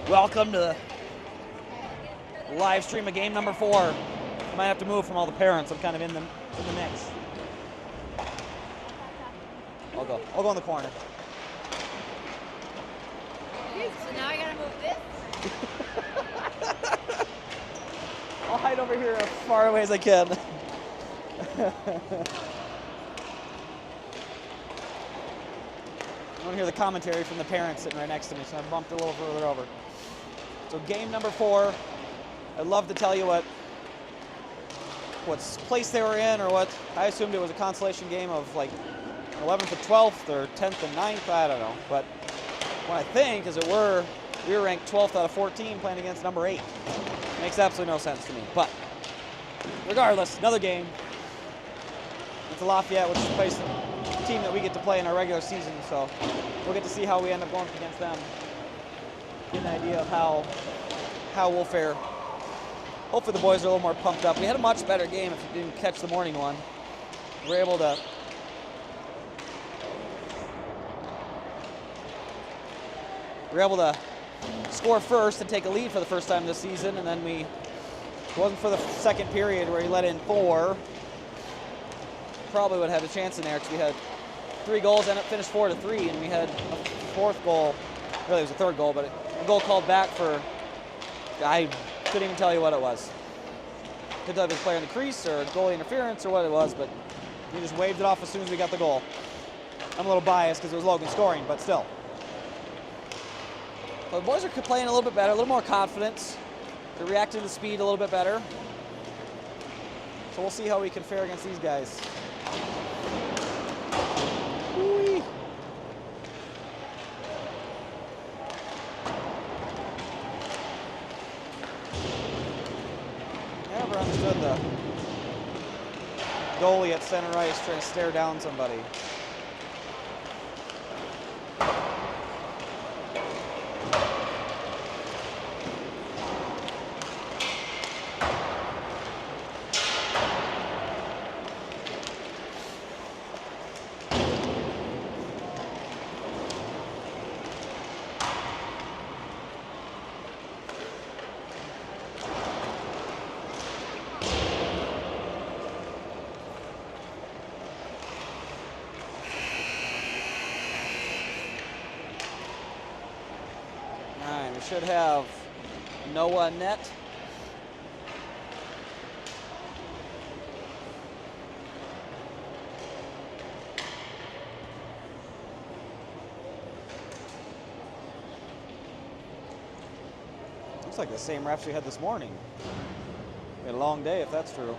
Welcome to the live stream of game number 4. Might have to move from all the parents. I'm kind of in the mix. I'll go in the corner. So now I gotta move this? I'll hide over here as far away as I can. I want to hear the commentary from the parents sitting right next to me, so I bumped a little further over. So game number 4. I'd love to tell you what place they were in, or what. I assumed it was a consolation game of like 11th and 12th or 10th and 9th. I don't know. But what I think is we were ranked 12th out of 14 playing against number 8. Makes absolutely no sense to me. But regardless, another game. It's Lafayette, which is the team that we get to play in our regular season. So we'll get to see how we end up going against them. Get an idea of how we'll fare. Hopefully the boys are a little more pumped up. We had a much better game if you didn't catch the morning one. We were able to score first and take a lead for the first time this season, and then it wasn't for the second period where he let in 4. Probably would have had a chance in there because we had 3 goals and it finished 4-3, and we had a 4th goal. Really, it was a 3rd goal, but a goal called back for, I couldn't even tell you what it was. Couldn't tell if it was player in the crease or goalie interference or what it was, but we just waved it off as soon as we got the goal. I'm a little biased because it was Logan scoring, but still. But the boys are playing a little bit better, a little more confidence. They're reacting to the speed a little bit better. So we'll see how we can fare against these guys. Whee. Never understood the goalie at center ice trying to stare down somebody. Should have Noah net. Looks like the same refs we had this morning. We had a long day if that's true.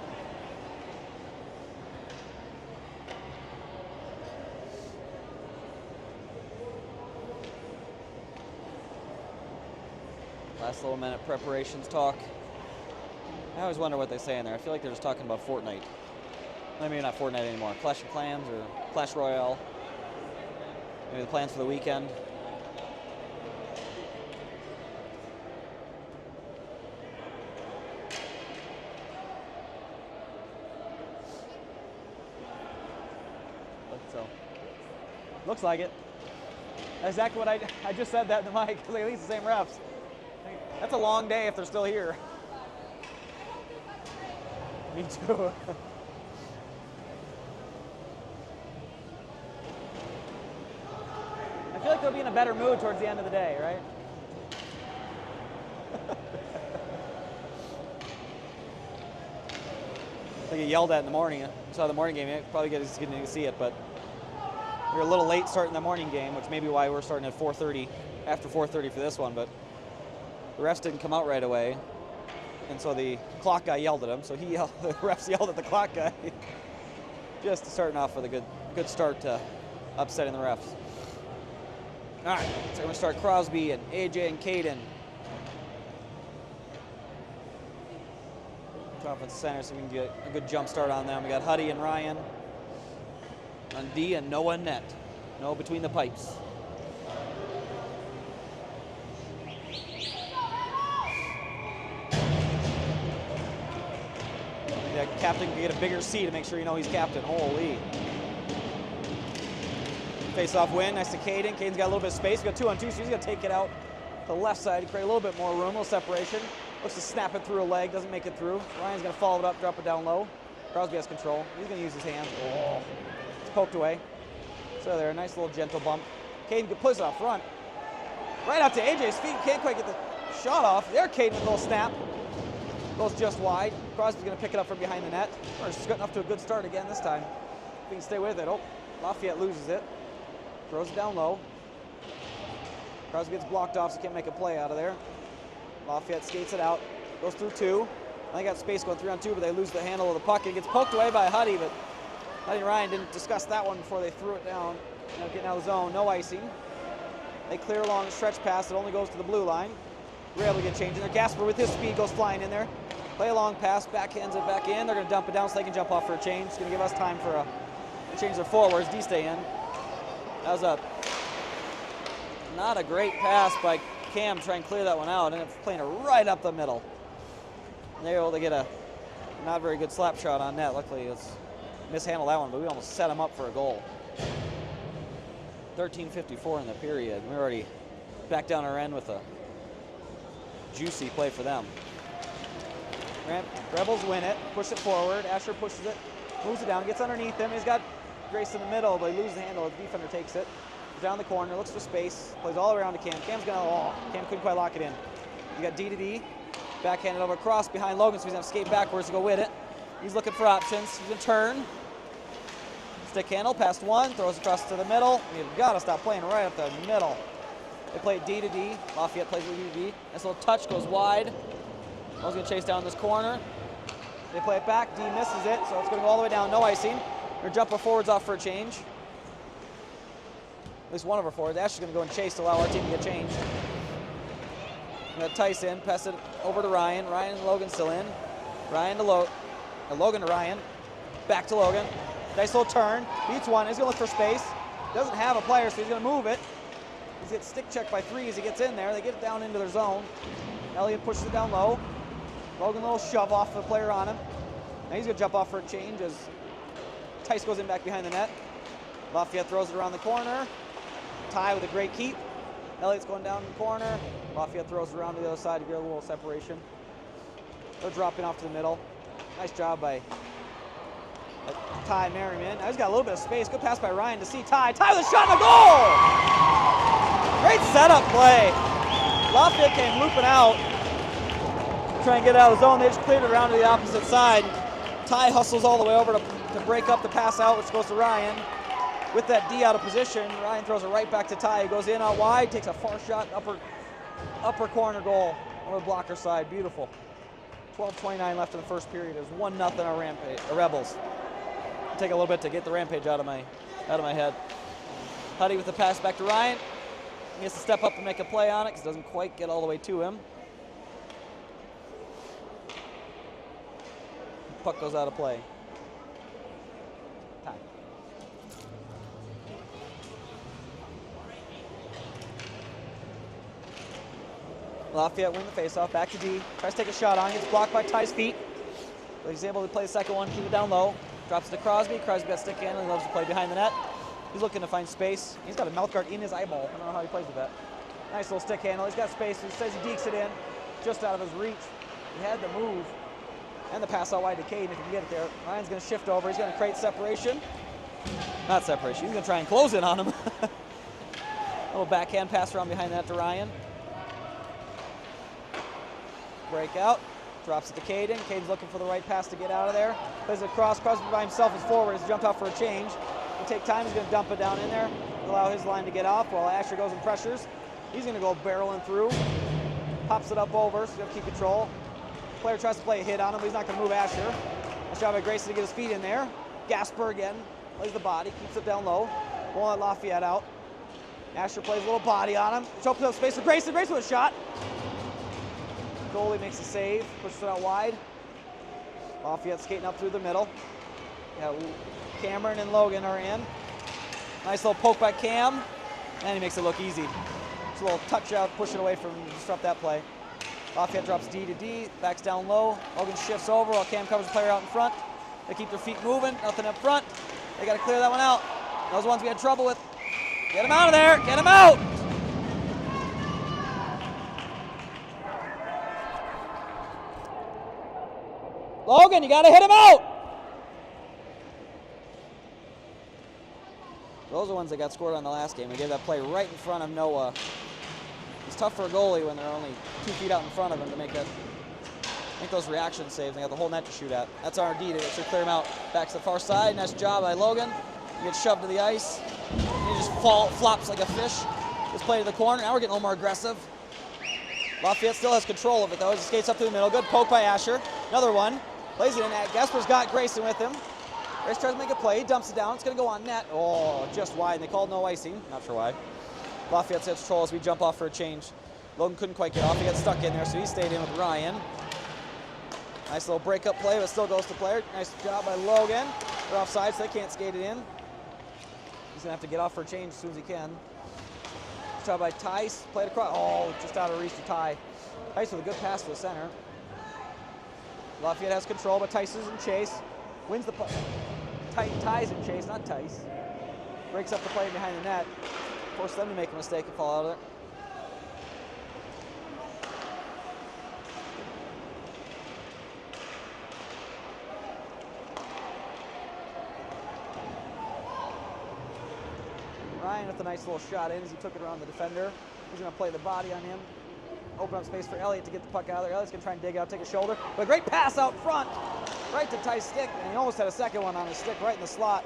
Last little minute preparations talk. I always wonder what they say in there. I feel like they're just talking about Fortnite. Maybe not Fortnite anymore. Clash of Clans or Clash Royale. Maybe the plans for the weekend. So, looks like it. That's exactly what I just said that in the mic. At least the same refs. That's a long day if they're still here. Me too. I feel like they'll be in a better mood towards the end of the day, right? I get yelled at in the morning. I saw the morning game. You probably getting to see it, but we were a little late starting the morning game, which may be why we're starting at 4:30, after 4:30 for this one, but the refs didn't come out right away, and so the clock guy yelled at him. So the refs yelled at the clock guy, just starting off with a good start to upsetting the refs. All right, so we're gonna start Crosby and AJ and Caden. Offensive center, so we can get a good jump start on them. We got Huddy and Ryan on D and Noah and net. Noah between the pipes. The captain can get a bigger C to make sure you know he's captain. Holy. Face-off win. Nice to Caden. Caden's got a little bit of space. We got 2-on-2, so he's going to take it out the left side to create a little bit more room, a little separation. Looks to snap it through a leg, doesn't make it through. Ryan's going to follow it up, drop it down low. Crosby has control. He's going to use his hands. Oh, it's poked away. So there, a nice little gentle bump. Caden puts it up front. Right out to AJ's feet. Can't quite get the shot off. There, Caden with a little snap. Goes just wide. Crosby's going to pick it up from behind the net. Just gotten off to a good start again this time. If he can stay with it. Oh, Lafayette loses it. Throws it down low. Crosby gets blocked off, so can't make a play out of there. Lafayette skates it out. Goes through two. They got space going 3-on-2, but they lose the handle of the puck. It gets poked away by Huddy, but Huddy and Ryan didn't discuss that one before they threw it down. Getting out of the zone. No icing. They clear along a stretch pass. It only goes to the blue line. We're able to get changed in there. Gasper with his speed goes flying in there. Play a long pass, backhands it back in. They're going to dump it down so they can jump off for a change. It's going to give us time for a change their forwards. D stay in. That was not a great pass by Cam trying to clear that one out, and it's playing it right up the middle. And they're able to get a not very good slap shot on net. Luckily, it's mishandled that one, but we almost set him up for a goal. 13:54 in the period. We're already back down our end with a juicy play for them. Rebels win it, push it forward. Asher pushes it, moves it down, gets underneath him. He's got Grace in the middle, but he loses the handle. The defender takes it. Goes down the corner, looks for space, plays all around to Cam. Cam's gonna, Cam couldn't quite lock it in. You got D to D, backhanded over across behind Logan, so he's gonna skate backwards to go with it. He's looking for options. He's gonna turn. Stick handle, past one, throws across to the middle. You've gotta stop playing right up the middle. They play D to D. Lafayette plays with D to D. Nice little touch, goes wide. Logan's gonna chase down this corner. They play it back, D misses it, so it's gonna go all the way down, no icing. They're jumping forwards off for a change. At least one of our forwards. Ashley's gonna go and chase to allow our team to get changed. We got Tyson, pass it over to Ryan. Ryan and Logan still in. Ryan to Logan to Ryan. Back to Logan. Nice little turn, beats one, he's gonna look for space. Doesn't have a player, so he's gonna move it. He's gets stick checked by three as he gets in there. They get it down into their zone. Elliott pushes it down low. Logan a little shove off the player on him. Now he's gonna jump off for a change as Tice goes in back behind the net. Lafayette throws it around the corner. Ty with a great keep. Elliott's going down in the corner. Lafayette throws it around to the other side to get a little separation. They're dropping off to the middle. Nice job by Ty Merriman. Now he's got a little bit of space. Good pass by Ryan to see Ty. Ty with a shot and a goal! Great setup play. Lafayette came looping out. Trying to get out of the zone. They just cleared it around to the opposite side. Ty hustles all the way over to break up the pass out, which goes to Ryan. With that D out of position, Ryan throws it right back to Ty. He goes in out wide, takes a far shot, upper corner goal on the blocker side. Beautiful. 12:29 left in the first period. There's 1-0 our Rampage, Rebels. It'll take a little bit to get the Rampage out of my head. Huddy with the pass back to Ryan. He has to step up and make a play on it because it doesn't quite get all the way to him. Puck goes out of play. Time. Lafayette win the faceoff. Back to D. Tries to take a shot on. Gets blocked by Ty's feet. But he's able to play the second one. Keep it down low. Drops it to Crosby. Crosby got stick handle. He loves to play behind the net. He's looking to find space. He's got a mouth guard in his eyeball. I don't know how he plays with that. Nice little stick handle. He's got space. He says he dekes it in. Just out of his reach. He had the move. And the pass out wide to Caden if he can get it there. Ryan's going to shift over. He's going to create separation. Not separation. He's going to try and close in on him. A little backhand pass around behind that to Ryan. Breakout. Drops it to Caden. Caden's looking for the right pass to get out of there. Plays it across. Crosby by himself is forward. He's jumped out for a change. He'll take time. He's going to dump it down in there. Allow his line to get off while Asher goes and pressures. He's going to go barreling through. Pops it up over, so he's going to keep control. Player tries to play a hit on him, but he's not going to move Asher. Nice job by Grayson to get his feet in there. Gasper again, plays the body, keeps it down low. Won't let Lafayette out. Asher plays a little body on him. Opens up space for Grayson. Grayson with a shot. Goalie makes a save, pushes it out wide. Lafayette skating up through the middle. Yeah, Cameron and Logan are in. Nice little poke by Cam, and he makes it look easy. Just a little touch out, push it away from disrupt that play. Lafayette drops D to D, backs down low. Logan shifts over while Cam covers the player out in front. They keep their feet moving, nothing up front. They got to clear that one out. Those ones we had trouble with. Get him out of there, get him out! Logan, you got to hit him out. Those are the ones that got scored on the last game. We gave that play right in front of Noah. It's tough for a goalie when they're only 2 feet out in front of him to make those reaction saves. They got the whole net to shoot at. That's R&D to clear him out. Back to the far side. Nice job by Logan. He gets shoved to the ice. And he just flops like a fish. Just play to the corner. Now we're getting a little more aggressive. Lafayette still has control of it, though. He skates up through the middle. Good poke by Asher. Another one. Plays it in. Gasper's got Grayson with him. Grayson tries to make a play. He dumps it down. It's going to go on net. Oh, just wide. They called no icing. Not sure why. Lafayette has control as we jump off for a change. Logan couldn't quite get off. He got stuck in there, so he stayed in with Ryan. Nice little breakup play, but still goes to player. Nice job by Logan. They're offside, so they can't skate it in. He's going to have to get off for a change as soon as he can. Nice job by Tice. Played across. Oh, just out of reach to Ty. Tice with a good pass to the center. Lafayette has control, but Tice is in chase. Wins the puck. Ty's in chase, not Tice. Breaks up the play behind the net. Force them to make a mistake and fall out of it. Ryan with a nice little shot in as he took it around the defender. He's going to play the body on him. Open up space for Elliott to get the puck out of there. Elliott's going to try and dig out, take a shoulder. But a great pass out front, right to Tice's stick. And he almost had a second one on his stick right in the slot.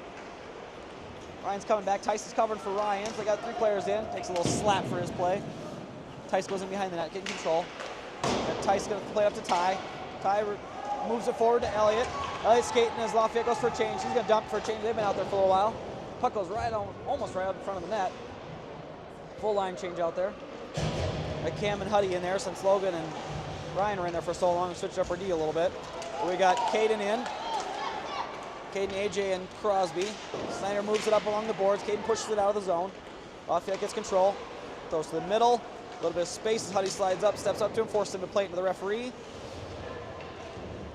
Ryan's coming back. Tice is covering for Ryan. So they got 3 players in. Takes a little slap for his play. Tice goes in behind the net, getting control. And Tice going to play up to Ty. Ty moves it forward to Elliott. Elliott's skating as Lafayette goes for a change. He's going to dump for a change. They've been out there for a while. Puck goes right on, almost right up in front of the net. Full line change out there. Got Cam and Huddy in there since Logan and Ryan were in there for so long. We switched up our D a little bit. But we got Caden in. Caden, AJ, and Crosby. Snyder moves it up along the boards. Caden pushes it out of the zone. Lafayette gets control. Throws to the middle. A little bit of space as Huddy slides up, steps up to him, forces him to play it to the referee.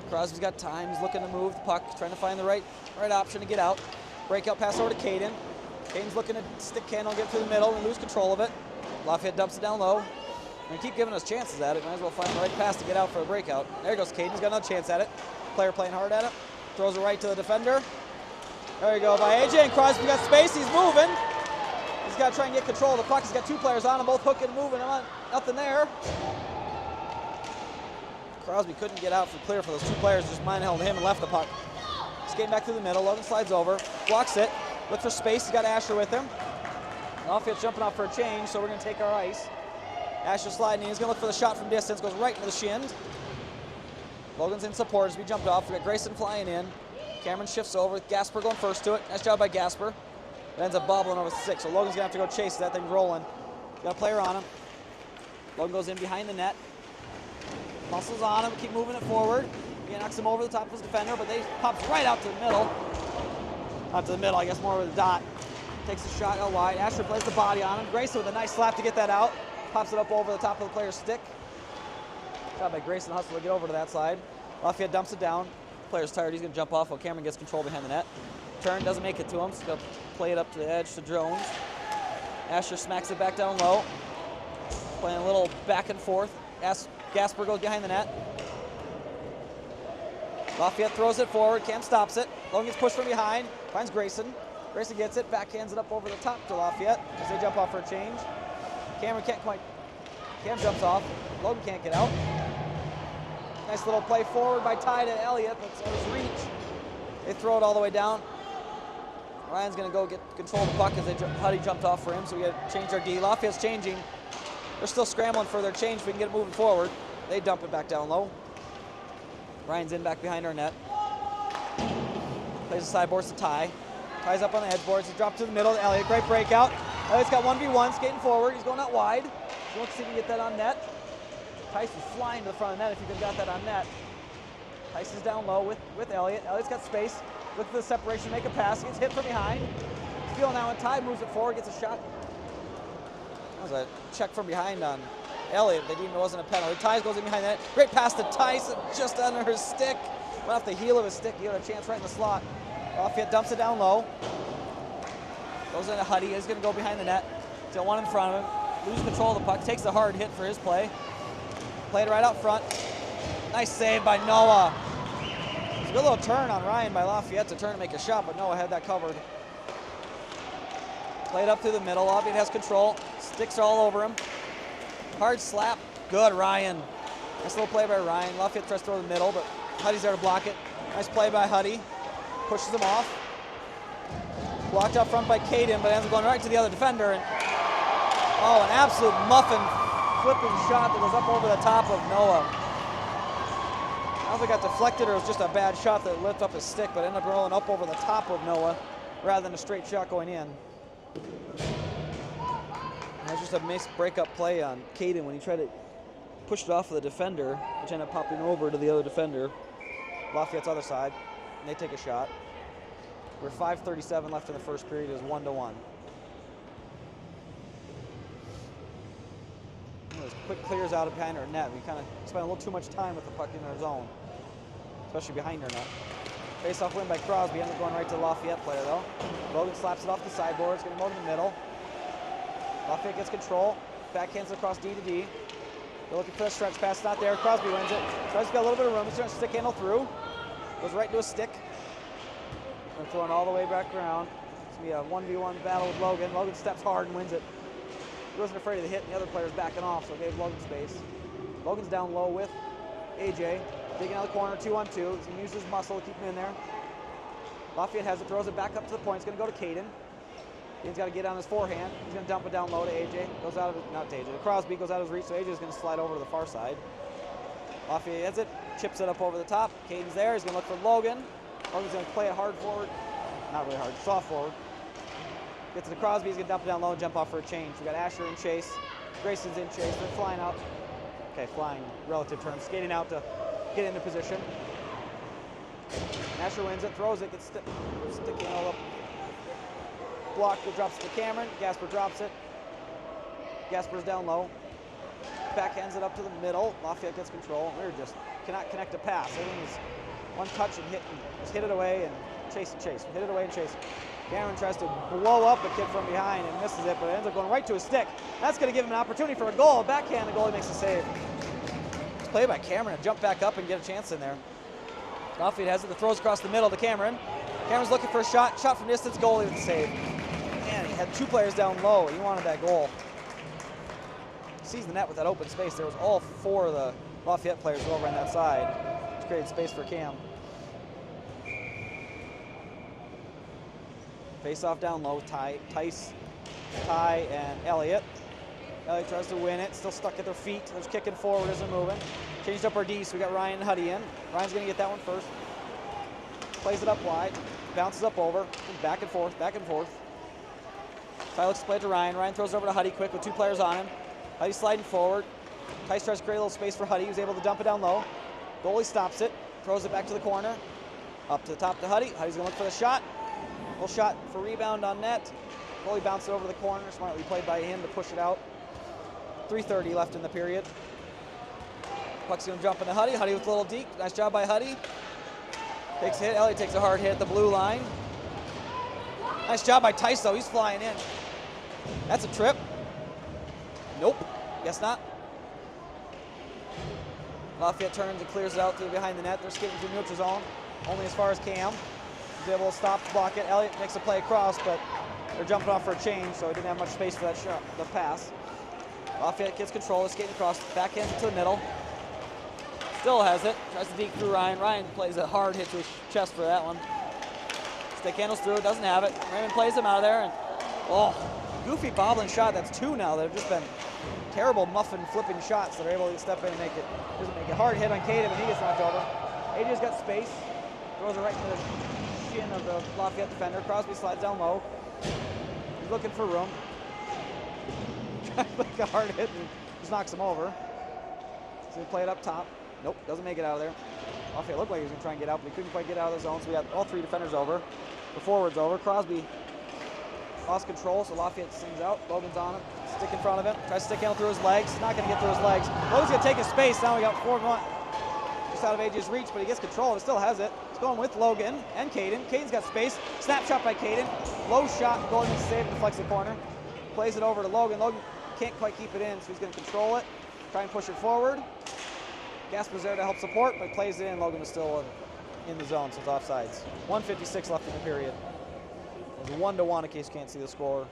Crosby's got time. He's looking to move the puck, trying to find the right option to get out. Breakout pass over to Caden. Caden's looking to stick handle, get through the middle, and lose control of it. Lafayette dumps it down low. And keep giving us chances at it. Might as well find the right pass to get out for a breakout. There goes Caden. He's got another chance at it. Player playing hard at it. Throws it right to the defender. There you go by AJ, and Crosby got space. He's moving. He's got to try and get control of the puck. He's got 2 players on him, both hooking and moving. Nothing there. Crosby couldn't get out for clear for those 2 players. Just mind-held him and left the puck. Skating back through the middle. Logan slides over. Blocks it. Look for space. He's got Asher with him. Lafayette's jumping off for a change, so we're going to take our ice. Asher sliding in. He's going to look for the shot from distance. Goes right into the shin. Logan's in support as we jumped off. We got Grayson flying in. Cameron shifts over. Gasper going first to it. Nice job by Gasper. It ends up bobbling over 6, so Logan's going to have to go chase that thing rolling. Got a player on him. Logan goes in behind the net. Muscles on him. Keep moving it forward. He knocks him over the top of his defender, but they pops right out to the middle. Not to the middle, I guess more with a dot. Takes a shot out wide. Asher plays the body on him. Grayson with a nice slap to get that out. Pops it up over the top of the player's stick. Shot by Grayson Hustle to get over to that side. Lafayette dumps it down. Player's tired. He's going to jump off while Cameron gets control behind the net. Turn, doesn't make it to him. So he's going to play it up to the edge to Jones. Asher smacks it back down low. Playing a little back and forth. Gasper goes behind the net. Lafayette throws it forward. Cam stops it. Logan gets pushed from behind. Finds Grayson. Grayson gets it. Backhands it up over the top to Lafayette as they jump off for a change. Cameron can't quite. Cam jumps off. Logan can't get out. Nice little play forward by Ty to Elliott, but it's out of his reach. They throw it all the way down. Ryan's going to go get control of the puck as Huddy jumped off for him, so we got to change our D. Lafayette's changing. They're still scrambling for their change so we can get it moving forward. They dump it back down low. Ryan's in back behind our net. Plays the sideboards to Ty. Ty's up on the edge boards. He dropped to the middle to Elliott. Great breakout. Elliott's got 1v1, skating forward. He's going out wide. He wants to see if he can get that on net. Tice is flying to the front of the net if he could have got that on net. Tice is down low with Elliott. Elliott's got space. Look for the separation, make a pass. He gets hit from behind. He's feeling that one. Ty moves it forward, gets a shot. That was a check from behind on Elliott. They deemed it wasn't a penalty. Ty goes in behind that. Great pass to Tice, just under his stick. Went off the heel of his stick. He had a chance right in the slot. Lafayette dumps it down low. Goes into Huddy. He's going to go behind the net. He's got one in front of him. Loses control of the puck. Takes the hard hit for his play. Played right out front. Nice save by Noah. It's a good little turn on Ryan by Lafayette to turn and make a shot, but Noah had that covered. Played up through the middle. Lafayette has control. Sticks all over him. Hard slap. Good, Ryan. Nice little play by Ryan. Lafayette tries to throw the middle, but Huddy's there to block it. Nice play by Huddy. Pushes him off. Blocked up front by Caden, but ends up going right to the other defender. And oh, an absolute muffin flipping shot that goes up over the top of Noah. I don't know if it got deflected or it was just a bad shot that lifted up his stick, but ended up rolling up over the top of Noah rather than a straight shot going in. That's just a nice breakup play on Caden when he tried to push it off of the defender, which ended up popping over to the other defender, Lafayette's other side, and they take a shot. We're 5:37 left in the first period. It is 1-1. Those quick clears out of behind our net. We kind of spent a little too much time with the puck in our zone, especially behind our net. Face-off win by Crosby. Ends up going right to the Lafayette player, though. Logan slaps it off the sideboard. It's going to go to the middle. Lafayette gets control. Backhands it across D to D. They're looking for a stretch pass. Not there. Crosby wins it. Crosby's got a little bit of room. He's trying to stick handle through. Goes right into a stick. And throwing all the way back around. It's going to be a 1v1 battle with Logan. Logan steps hard and wins it. He wasn't afraid of the hit, and the other player's backing off, so it gave Logan space. Logan's down low with AJ. Digging out the corner, 2-on-2. He's going to use his muscle to keep him in there. Lafayette has it, throws it back up to the point. It's going to go to Caden. Caden's got to get on his forehand. He's going to dump it down low to AJ. Goes out of it, not to AJ. Crosby goes out of his reach, so AJ's going to slide over to the far side. Lafayette has it, chips it up over the top. Caden's there. He's going to look for Logan. Logan's going to play it hard forward. Not really hard, soft forward. Get to the Crosby, he's going to dump it down low and jump off for a change. We got Asher in chase. Grayson's in chase. They're flying out. Okay, flying, relative terms. Skating out to get into position. Asher wins it, throws it, gets sticking all up. Blocked, it drops to Cameron. Gasper drops it. Gasper's down low. Backhands it up to the middle. Lafayette gets control. We just cannot connect a pass. Everything is one touch and hit, and just hit it away and chase and chase. Hit it away and chase. Cameron tries to blow up the kid from behind and misses it, but it ends up going right to his stick. That's going to give him an opportunity for a goal. Backhand, the goalie makes a save. It's played by Cameron to jump back up and get a chance in there. Lafayette has it. The throws across the middle to Cameron. Cameron's looking for a shot. Shot from distance. Goalie with the save. Man, he had two players down low. He wanted that goal. Sees the net with that open space. There was all four of the Lafayette players were over on that side, which created space for Cam. Face off down low, Ty, and Elliott. Elliott tries to win it, still stuck at their feet. There's kicking forward, isn't moving. Changed up our D, so we got Ryan and Huddy in. Ryan's gonna get that one first. Plays it up wide, bounces up over, and back and forth, back and forth. Ty looks to play it to Ryan. Ryan throws it over to Huddy quick with two players on him. Huddy sliding forward. Tice tries to create a little space for Huddy. He was able to dump it down low. Goalie stops it, throws it back to the corner. Up to the top to Huddy. Huddy's gonna look for the shot. Little shot for rebound on net. Goalie bounced it over the corner. Smartly played by him to push it out. 3:30 left in the period. Puck's gonna jump into Huddy. Huddy with a little deke. Nice job by Huddy. Takes a hit. Elliott takes a hard hit at the blue line. Nice job by Tice though. He's flying in. That's a trip. Nope. Guess not. Lafayette turns and clears it out to behind the net. They're skating through neutral zone. Only as far as Cam. He's able to stop, block it. Elliott makes a play across, but they're jumping off for a change, so he didn't have much space for that shot, the pass. Lafayette gets control, is skating across, backhands it to the middle. Still has it, tries to deke through Ryan. Ryan plays a hard hit to his chest for that one. Stick handles through, doesn't have it. Raymond plays him out of there, and oh, goofy bobbling shot. That's two now that have just been terrible muffin flipping shots that are able to step in and make it. Doesn't make it. Hard hit on Caden, but he gets knocked over. AJ's got space, throws it right into the shin of the Lafayette defender. Crosby slides down low. He's looking for room. Like a hard hit and just knocks him over. So he play it up top. Nope, doesn't make it out of there. Lafayette looked like he was going to try and get out, but he couldn't quite get out of the zone, so we got all three defenders over. The forwards over. Crosby lost control, so Lafayette sings out. Logan's on it. Stick in front of him. Tries to stick handle through his legs. Not going to get through his legs. Logan's going to take his space. Now we got 4-1. Just out of AJ's reach, but he gets control. He still has it. It's going with Logan and Caden. Caden's got space. Snapshot by Caden. Low shot. Goalie makes a save. Deflects the corner. Plays it over to Logan. Logan can't quite keep it in, so he's going to control it. Try and push it forward. Gasper's there to help support, but plays it in. Logan is still in the zone, so it's offsides. 1:56 left in the period. It's 1-1 in case you can't see the score.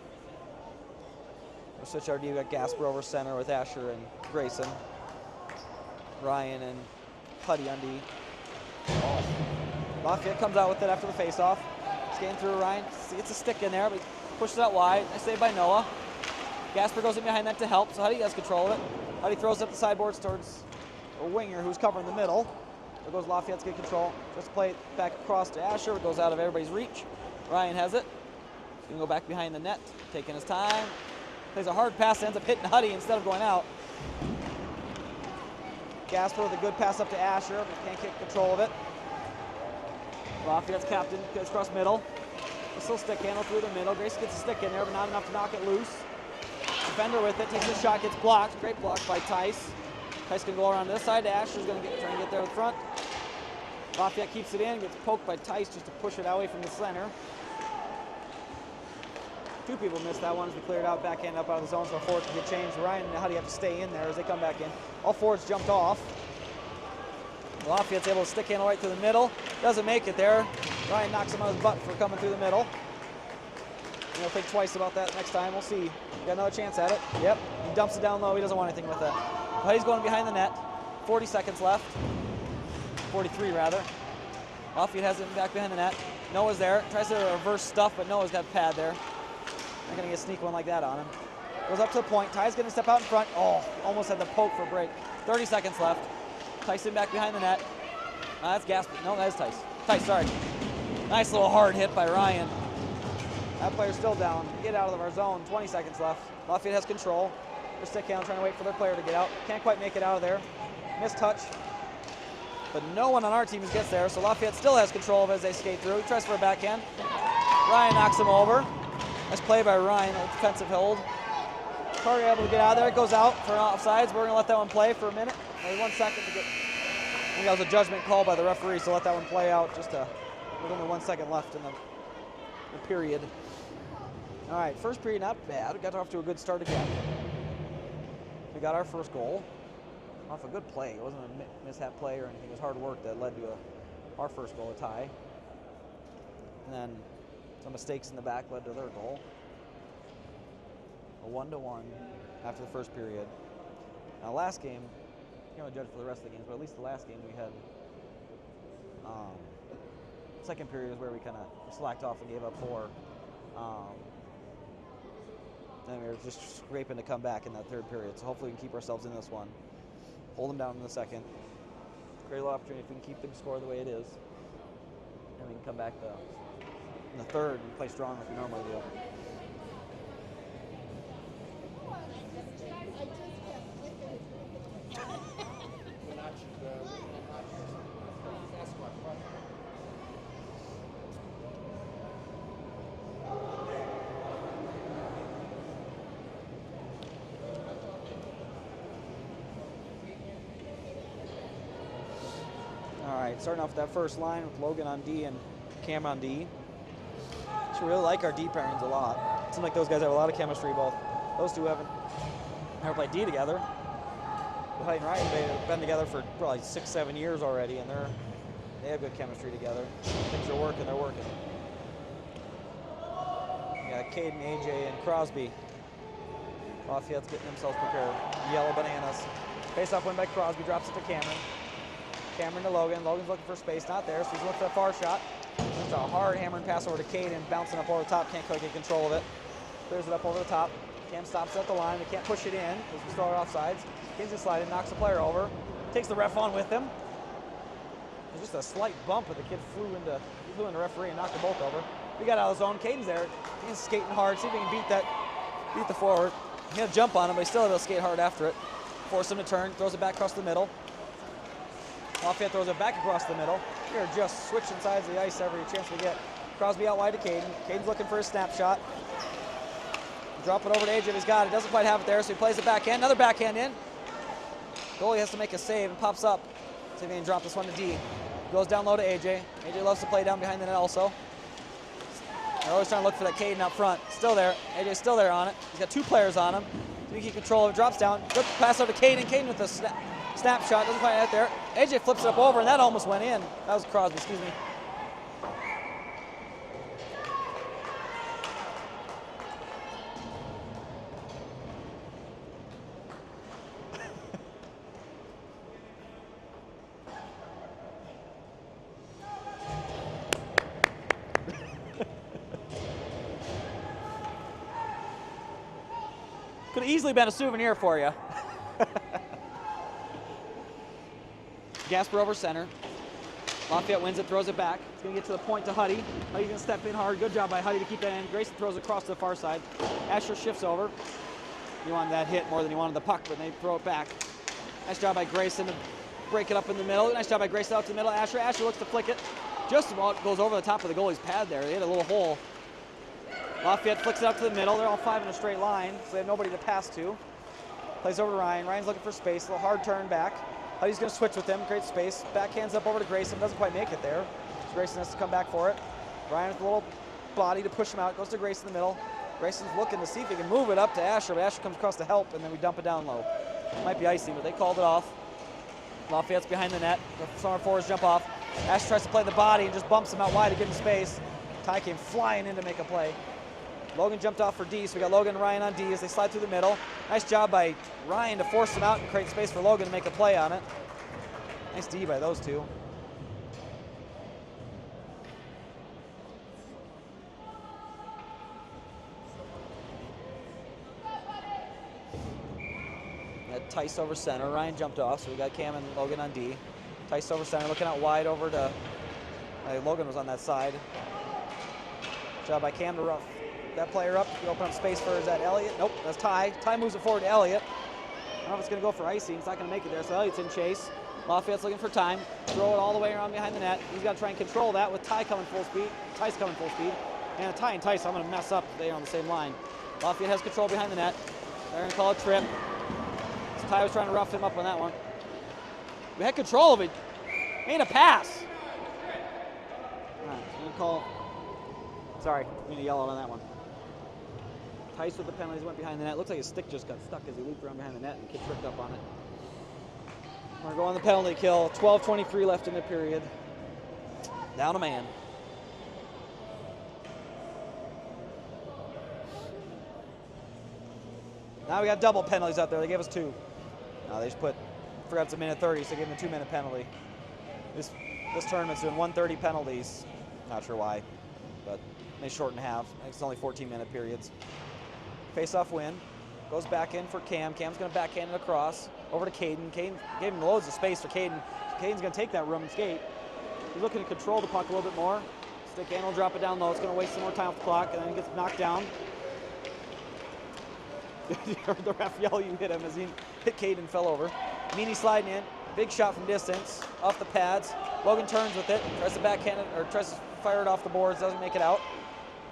We'll switch our D. We got Gasper over center with Asher and Grayson. Ryan and Putty on D. Oh. Lafayette comes out with it after the faceoff. Skating through Ryan. See, it's a stick in there, but he pushes it out wide. Nice save by Noah. Gasper goes in behind that to help, so Huddy has control of it. Huddy throws up the sideboards towards a winger who's covering the middle. There goes Lafayette to get control. Just play it back across to Asher. It goes out of everybody's reach. Ryan has it. He can go back behind the net, taking his time. Plays a hard pass, ends up hitting Huddy instead of going out. Gasper with a good pass up to Asher, but can't get control of it. Lafayette's captain goes across middle. A still stick handle through the middle. Grace gets a stick in there, but not enough to knock it loose. Defender with it, takes a shot, gets blocked. Great block by Tice. Tice can go around this side. Asher's going to try and get there in front. Lafayette keeps it in, gets poked by Tice just to push it away from the center. Two people missed that one as we cleared out, backhand up out of the zone, so forwards can get changed. Ryan and Huddy have to stay in there as they come back in. All forwards jumped off. Lafayette's able to stick handle right through the middle. Doesn't make it there. Ryan knocks him on his butt for coming through the middle. And he'll think twice about that next time. We'll see. Got another chance at it. Yep. He dumps it down low. He doesn't want anything with it. Huddy's going behind the net. 40 seconds left. 43 rather. Lafayette has it back behind the net. Noah's there. Tries to reverse stuff, but Noah's got a pad there. Not going to get a sneak one like that on him. Goes up to the point. Ty's going to step out in front. Oh, almost had the poke for a break. 30 seconds left. Tyson back behind the net. That's Gasper. No, that's Tice. Tice, sorry. Nice little hard hit by Ryan. That player's still down. Get out of our zone. 20 seconds left. Lafayette has control. They're stick down, trying to wait for their player to get out. Can't quite make it out of there. Missed touch. But no one on our team gets there, so Lafayette still has control of it as they skate through. He tries for a backhand. Ryan knocks him over. Nice play by Ryan, a defensive hold. Carter able to get out of there. It goes out for an offsides. We're going to let that one play for a minute. Only 1 second to get. I think that was a judgment call by the referee, so let that one play out. With only 1 second left in the period. All right, first period not bad. We got off to a good start again. We got our first goal off a good play. It wasn't a mishap play or anything. It was hard work that led to our first goal, a tie. And then some mistakes in the back led to their goal. A 1-1 after the first period. Now last game, you can't really judge for the rest of the games, but at least the last game we had second period is where we kind of slacked off and gave up 4. And we were just scraping to come back in that third period. So hopefully we can keep ourselves in this one. Hold them down in the second. Great little opportunity if we can keep the score the way it is. And we can come back in the third and play strong like we normally do. Starting off with that first line with Logan on D and Cam on D. I really like our D pairings a lot. It seems like those guys have a lot of chemistry. Both those two haven't never played D together. But Hyde and Ryan, they've been together for probably 6-7 years already, and they have good chemistry together. Things are working. They're working. We got Caden, AJ, and Crosby. Lafayette's getting themselves prepared. Yellow bananas. Face-off win by Crosby. Drops it to Cameron. Cameron to Logan. Logan's looking for space, not there, so he's looking for a far shot. There's a hard hammering pass over to Caden, bouncing up over the top, can't quite get control of it. Clears it up over the top. Cam stops at the line, we can't push it in because we still are offsides. Caden's just sliding, knocks the player over, takes the ref on with him. There's just a slight bump, but the kid flew into the referee and knocked them both over. We got out of the zone. Caden's there. He's skating hard, see if he can beat the forward. He had to jump on him, but he's still able to skate hard after it. Force him to turn, throws it back across the middle. Lafayette throws it back across the middle. We're just switching sides of the ice every chance we get. Crosby out wide to Caden. Caden's looking for his snapshot. Drop it over to AJ if he's got it. Doesn't quite have it there, so he plays it backhand. Another backhand in. Goalie has to make a save and pops up. See if he can drop this one to D. Goes down low to AJ. AJ loves to play down behind the net also. They're always trying to look for that Caden up front. Still there. AJ's still there on it. He's got 2 players on him. So he can control it. Drops down. Good pass over to Caden. Caden with a Snapshot, doesn't quite get there. AJ flips it up over, and that almost went in. That was Crosby, excuse me. Could have easily been a souvenir for you. Gasper over center. Lafayette wins it, throws it back. It's going to get to the point to Huddy. Huddy's going to step in hard. Good job by Huddy to keep that in. Grayson throws it across to the far side. Asher shifts over. He wanted that hit more than he wanted the puck, but they throw it back. Nice job by Grayson to break it up in the middle. Nice job by Grayson out to the middle. Asher looks to flick it. Just about goes over the top of the goalie's pad there. They hit a little hole. Lafayette flicks it out to the middle. They're all 5 in a straight line, so they have nobody to pass to. Plays over to Ryan. Ryan's looking for space. A little hard turn back. Huddy's going to switch with him. Great space. Backhands up over to Grayson. Doesn't quite make it there. So Grayson has to come back for it. Ryan with a little body to push him out. Goes to Grayson in the middle. Grayson's looking to see if he can move it up to Asher, but Asher comes across to help, and then we dump it down low. Might be icing, but they called it off. Lafayette's behind the net. Some of our forwards jump off. Asher tries to play the body and just bumps him out wide to give him space. Ty came flying in to make a play. Logan jumped off for D, so we got Logan and Ryan on D as they slide through the middle. Nice job by Ryan to force him out and create space for Logan to make a play on it. Nice D by those two. That Tice over center. Ryan jumped off, so we got Cam and Logan on D. Tice over center, looking out wide over to Logan was on that side. Job by Cam to rough that player up. We open up space for, is that Elliott? Nope, that's Ty. Ty moves it forward to Elliott. I don't know if it's going to go for icing. It's not going to make it there, so Elliott's in chase. Lafayette's looking for time. Throw it all the way around behind the net. He's got to try and control that with Ty coming full speed. Tice coming full speed. And Ty and Tice, I'm going to mess up. They are on the same line. Lafayette has control behind the net. They're going to call it trip. So Ty was trying to rough him up on that one. We had control of it. Made a pass. All right, I'm going to call. Sorry, I'm going to yell out on that one. Tice with the penalties went behind the net. Looks like his stick just got stuck as he looped around behind the net and kid tripped up on it. We're going the penalty kill. 12:23 left in the period. Down a man. Now we got double penalties out there. They gave us 2. No, they just forgot it's a minute 30, so they gave them a 2-minute penalty. This tournament's doing 1:30 penalties. Not sure why, but they shorten half. I think it's only 14-minute periods. Face-off win. Goes back in for Cam. Cam's going to backhand it across. Over to Caden. Caden gave him loads of space for Caden. Caden's going to take that room and skate. He's looking to control the puck a little bit more. Stick in, will drop it down low. It's going to waste some more time off the clock, and then he gets knocked down. The ref yell, you hit him as he hit Caden and fell over. Meany sliding in. Big shot from distance. Off the pads. Logan turns with it. Tries to backhand it, or tries to fire it off the boards. Doesn't make it out.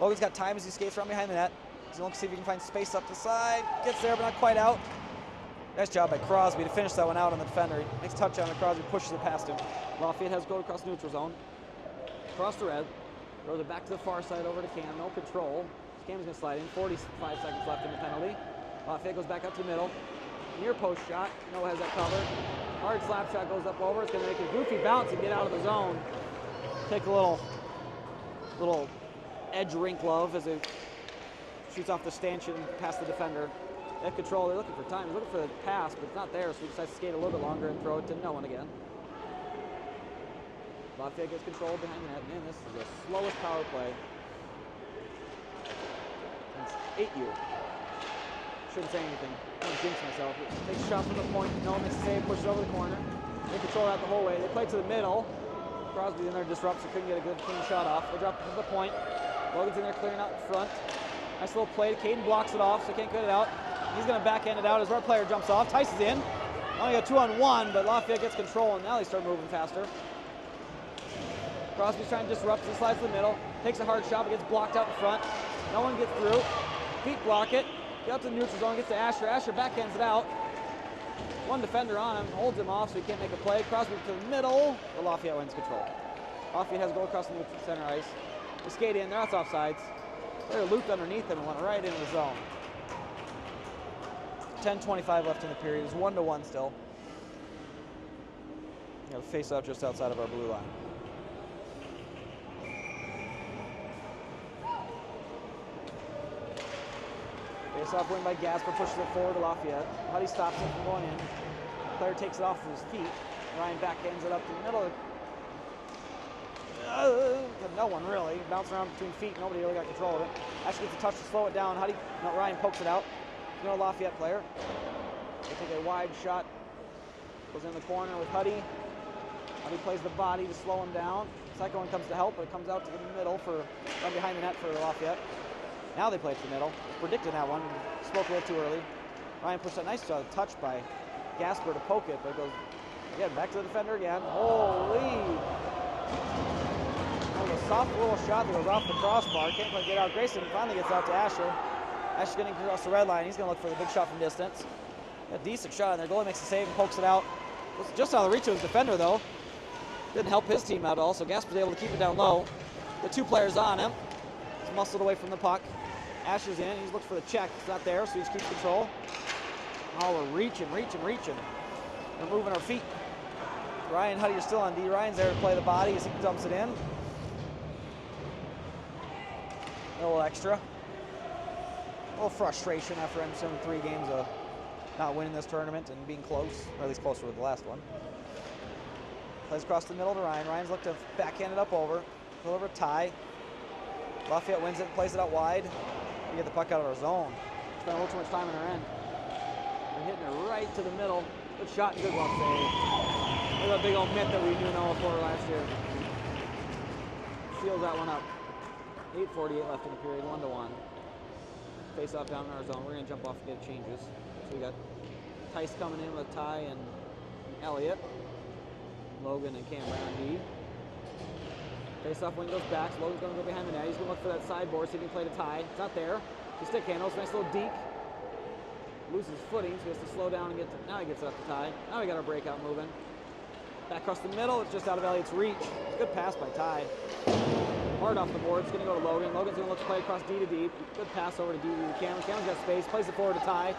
Logan's got time as he skates around behind the net. He's going to see if he can find space up the side. Gets there, but not quite out. Nice job by Crosby to finish that one out on the defender. He makes a touchdown, and Crosby pushes it past him. Lafayette has to go across neutral zone. Across the red. Throws it back to the far side over to Cam. No control. Cam's going to slide in. 45 seconds left in the penalty. Lafayette goes back up to the middle. Near post shot. Noah has that covered. Hard slap shot goes up over. It's going to make a goofy bounce and get out of the zone. Take a little edge rink love as it shoots off the stanchion past the defender. They have control. They're looking for time. They're looking for the pass, but it's not there, so he decides to skate a little bit longer and throw it to no one again. Lafayette gets control behind the net. Man, this is the slowest power play since 8U. Shouldn't say anything. I don't jinx myself. Takes a shot from the point. No one makes a save, pushes it over the corner. They control that the whole way. They play to the middle. Crosby in there disrupts, so couldn't get a good clean shot off. They drop it to the point. Logan's in there clearing out in front. Nice little play. Caden blocks it off, so can't get it out. He's going to backhand it out as our player jumps off. Tice is in. Only got 2-on-1, but Lafayette gets control, and now they start moving faster. Crosby's trying to disrupt. He slides to the middle. Takes a hard shot, but gets blocked out in front. No one gets through. Feet block it. Get out to the neutral zone. Gets to Asher. Asher backhands it out. One defender on him. Holds him off, so he can't make a play. Crosby to the middle, but Lafayette wins control. Lafayette has a goal across the neutral center ice. They skate in. They're offsides. They're looped underneath him and went right into the zone. 10:25 left in the period. It's 1-1 still. We have a face-off just outside of our blue line. Face-off win by Gasper, pushes it forward to Lafayette. Huddy stops it from going in. Player takes it off of his feet. Ryan backhands it up to the middle. No one really. Bouncing around between feet. Nobody really got control of it. Asher gets a touch to slow it down. Huddy, no, Ryan pokes it out. No Lafayette player. They take a wide shot. Goes in the corner with Huddy. Huddy plays the body to slow him down. Second one comes to help, but it comes out to the middle for run behind the net for Lafayette. Now they play it to the middle. Predicted that one. Spoke a little too early. Ryan pushed that nice touch by Gasper to poke it, but it goes again back to the defender again. Holy! That was a soft little shot that goes off the crossbar. Can't quite get out. Grayson finally gets out to Asher. Asher's getting across the red line. He's going to look for the big shot from distance. A decent shot, and their goalie makes a save and pokes it out. Was just out of the reach of his defender, though. Didn't help his team out at all, so Gasper's able to keep it down low. The two players on him. He's muscled away from the puck. Asher's in. He's looking for the check. It's not there, so he just keeps control. Oh, we're reaching. We're moving our feet. Ryan Huddy are still on D. Ryan's there to play the body as he dumps it in. A little extra. A little frustration after entering 3 games of not winning this tournament and being close, or at least closer with the last one. Plays across the middle to Ryan. Ryan's looked to backhand it up over. Deliver tie. Lafayette wins it and plays it out wide. We get the puck out of our zone. Spent a little too much time in our end. We're hitting it right to the middle. Good shot and good glove save. Look at that big old mitt that we knew Noah for last year. Seals that one up. 8:48 left in the period, 1-1. Face off down in our zone. We're going to jump off and get changes. So we got Tice coming in with Ty and Elliott. Logan and Cam Brown D. Face-off wing goes back. So Logan's going to go behind the net. He's going to look for that sideboard so he can play the tie. It's not there. He stick handles. Nice little deke. Loses footing, so he has to slow down and get to. Now he gets it up to tie. Now we got our breakout moving. Back across the middle. It's just out of Elliott's reach. Good pass by Ty. Hard off the board. It's going to go to Logan. Logan's going to look to play across D to D. Good pass over to D to Cameron. Cameron's got space. Plays it forward to Ty.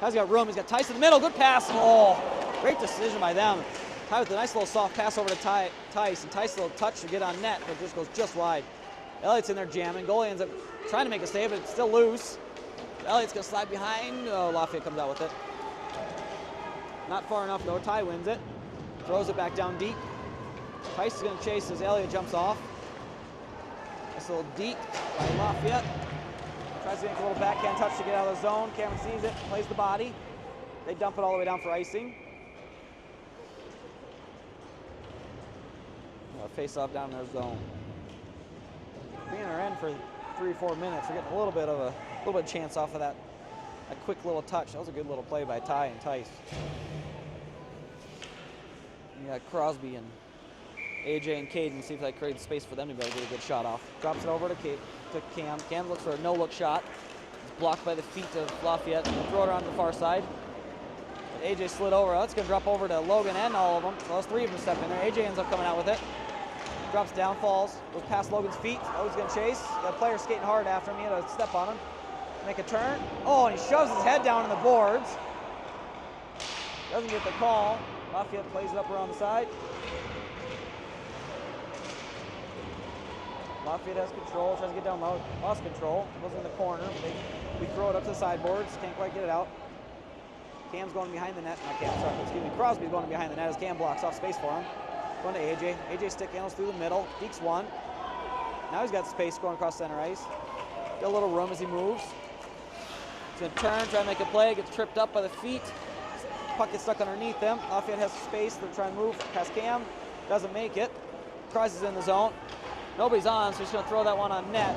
Ty's got room. He's got Tice in the middle. Good pass. Oh, great decision by them. Ty with a nice little soft pass over to Tice, and Tice little touch to get on net, but just goes just wide. Elliott's in there jamming. Goalie ends up trying to make a save, but it's still loose. Elliott's going to slide behind. Oh, Lafayette comes out with it. Not far enough, though. Ty wins it. Throws it back down deep. Tice is going to chase as Elliott jumps off. Nice little deep by Lafayette. Tries to make a little backhand touch to get out of the zone. Cameron sees it, plays the body. They dump it all the way down for icing. Face off down in their zone. Being our end for 3 or 4 minutes, we're getting a little bit of chance off of that. A quick little touch. That was a good little play by Ty and Tice. You got Crosby and AJ and Caden. See if that creates space for them to be able to get a good shot off. Drops it over to Cam. Cam looks for a no-look shot. It's blocked by the feet of Lafayette. Throw it around the far side. But AJ slid over. That's going to drop over to Logan and all of them. So those 3 of them step in there. AJ ends up coming out with it. Drops down, falls, goes past Logan's feet. Logan's going to chase. Got a player skating hard after him. He had a step on him. Make a turn. Oh, and he shoves his head down on the boards. Doesn't get the call. Lafayette plays it up around the side. Lafayette has control. Tries to get down low. Lost control. Goes in the corner. We throw it up to the sideboards. Can't quite get it out. Cam's going behind the net. Not Cam, sorry. Excuse me. Crosby's going behind the net as Cam blocks off space for him. Going to AJ. AJ stick handles through the middle. Deeks one. Now he's got space going across center ice. Got a little room as he moves. He's going to turn, try to make a play. Gets tripped up by the feet. Puck gets stuck underneath them. Lafayette has space. They're trying to move past Cam. Doesn't make it. Price is in the zone. Nobody's on, so he's going to throw that one on net.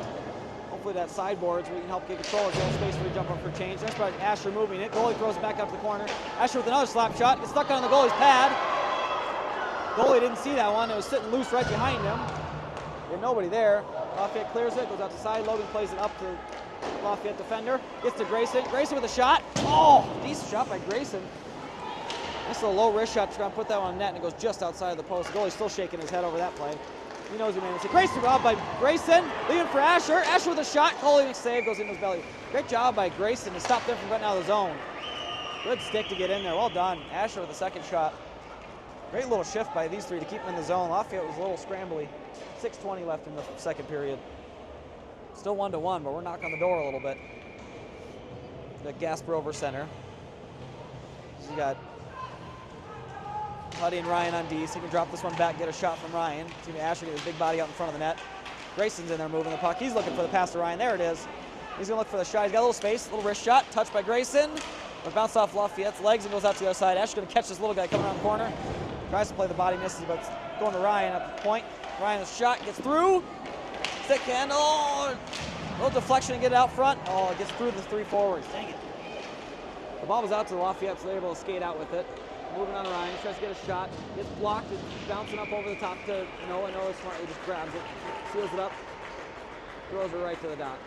Hopefully that sideboard so we can help get control. There's no space for a jump up for change. Next by Asher moving it. Goalie throws it back up to the corner. Asher with another slap shot. Gets stuck on the goalie's pad. Goalie didn't see that one. It was sitting loose right behind him. There's nobody there. Lafayette clears it. Goes out the side. Logan plays it up to Lafayette defender. Gets to Grayson. Grayson with a shot. Oh, decent shot by Grayson. Nice little low wrist shot. Trying to put that one on net, and it goes just outside of the post. The goalie's still shaking his head over that play. He knows he made a mistake. Grayson robbed by Grayson. Leaving for Asher. Asher with a shot. Goalie makes a save. Goes into his belly. Great job by Grayson to stop them from getting out of the zone. Good stick to get in there. Well done. Asher with the second shot. Great little shift by these three to keep them in the zone. Lafayette was a little scrambly. 6:20 left in the second period. Still 1-1, but we're knocking on the door a little bit. Got Gasper over center. So you got Huddy and Ryan on D, so he can drop this one back, get a shot from Ryan. See Asher get his big body out in front of the net. Grayson's in there moving the puck. He's looking for the pass to Ryan. There it is. He's gonna look for the shot. He's got a little space, a little wrist shot, touched by Grayson. But bounced off Lafayette's legs and goes out to the other side. Asher's gonna catch this little guy coming around the corner. Tries to play the body, misses, but it's going to Ryan at the point. Ryan the shot, gets through. Stick handle. Oh, a little deflection to get it out front. Oh, it gets through the three forwards. Dang it. The ball was out to the Lafayette, so they're able to skate out with it. Moving on to Ryan, tries to get a shot. Gets blocked, it's bouncing up over the top to Noah. Noah smartly just grabs it, seals it up, throws it right to the dot.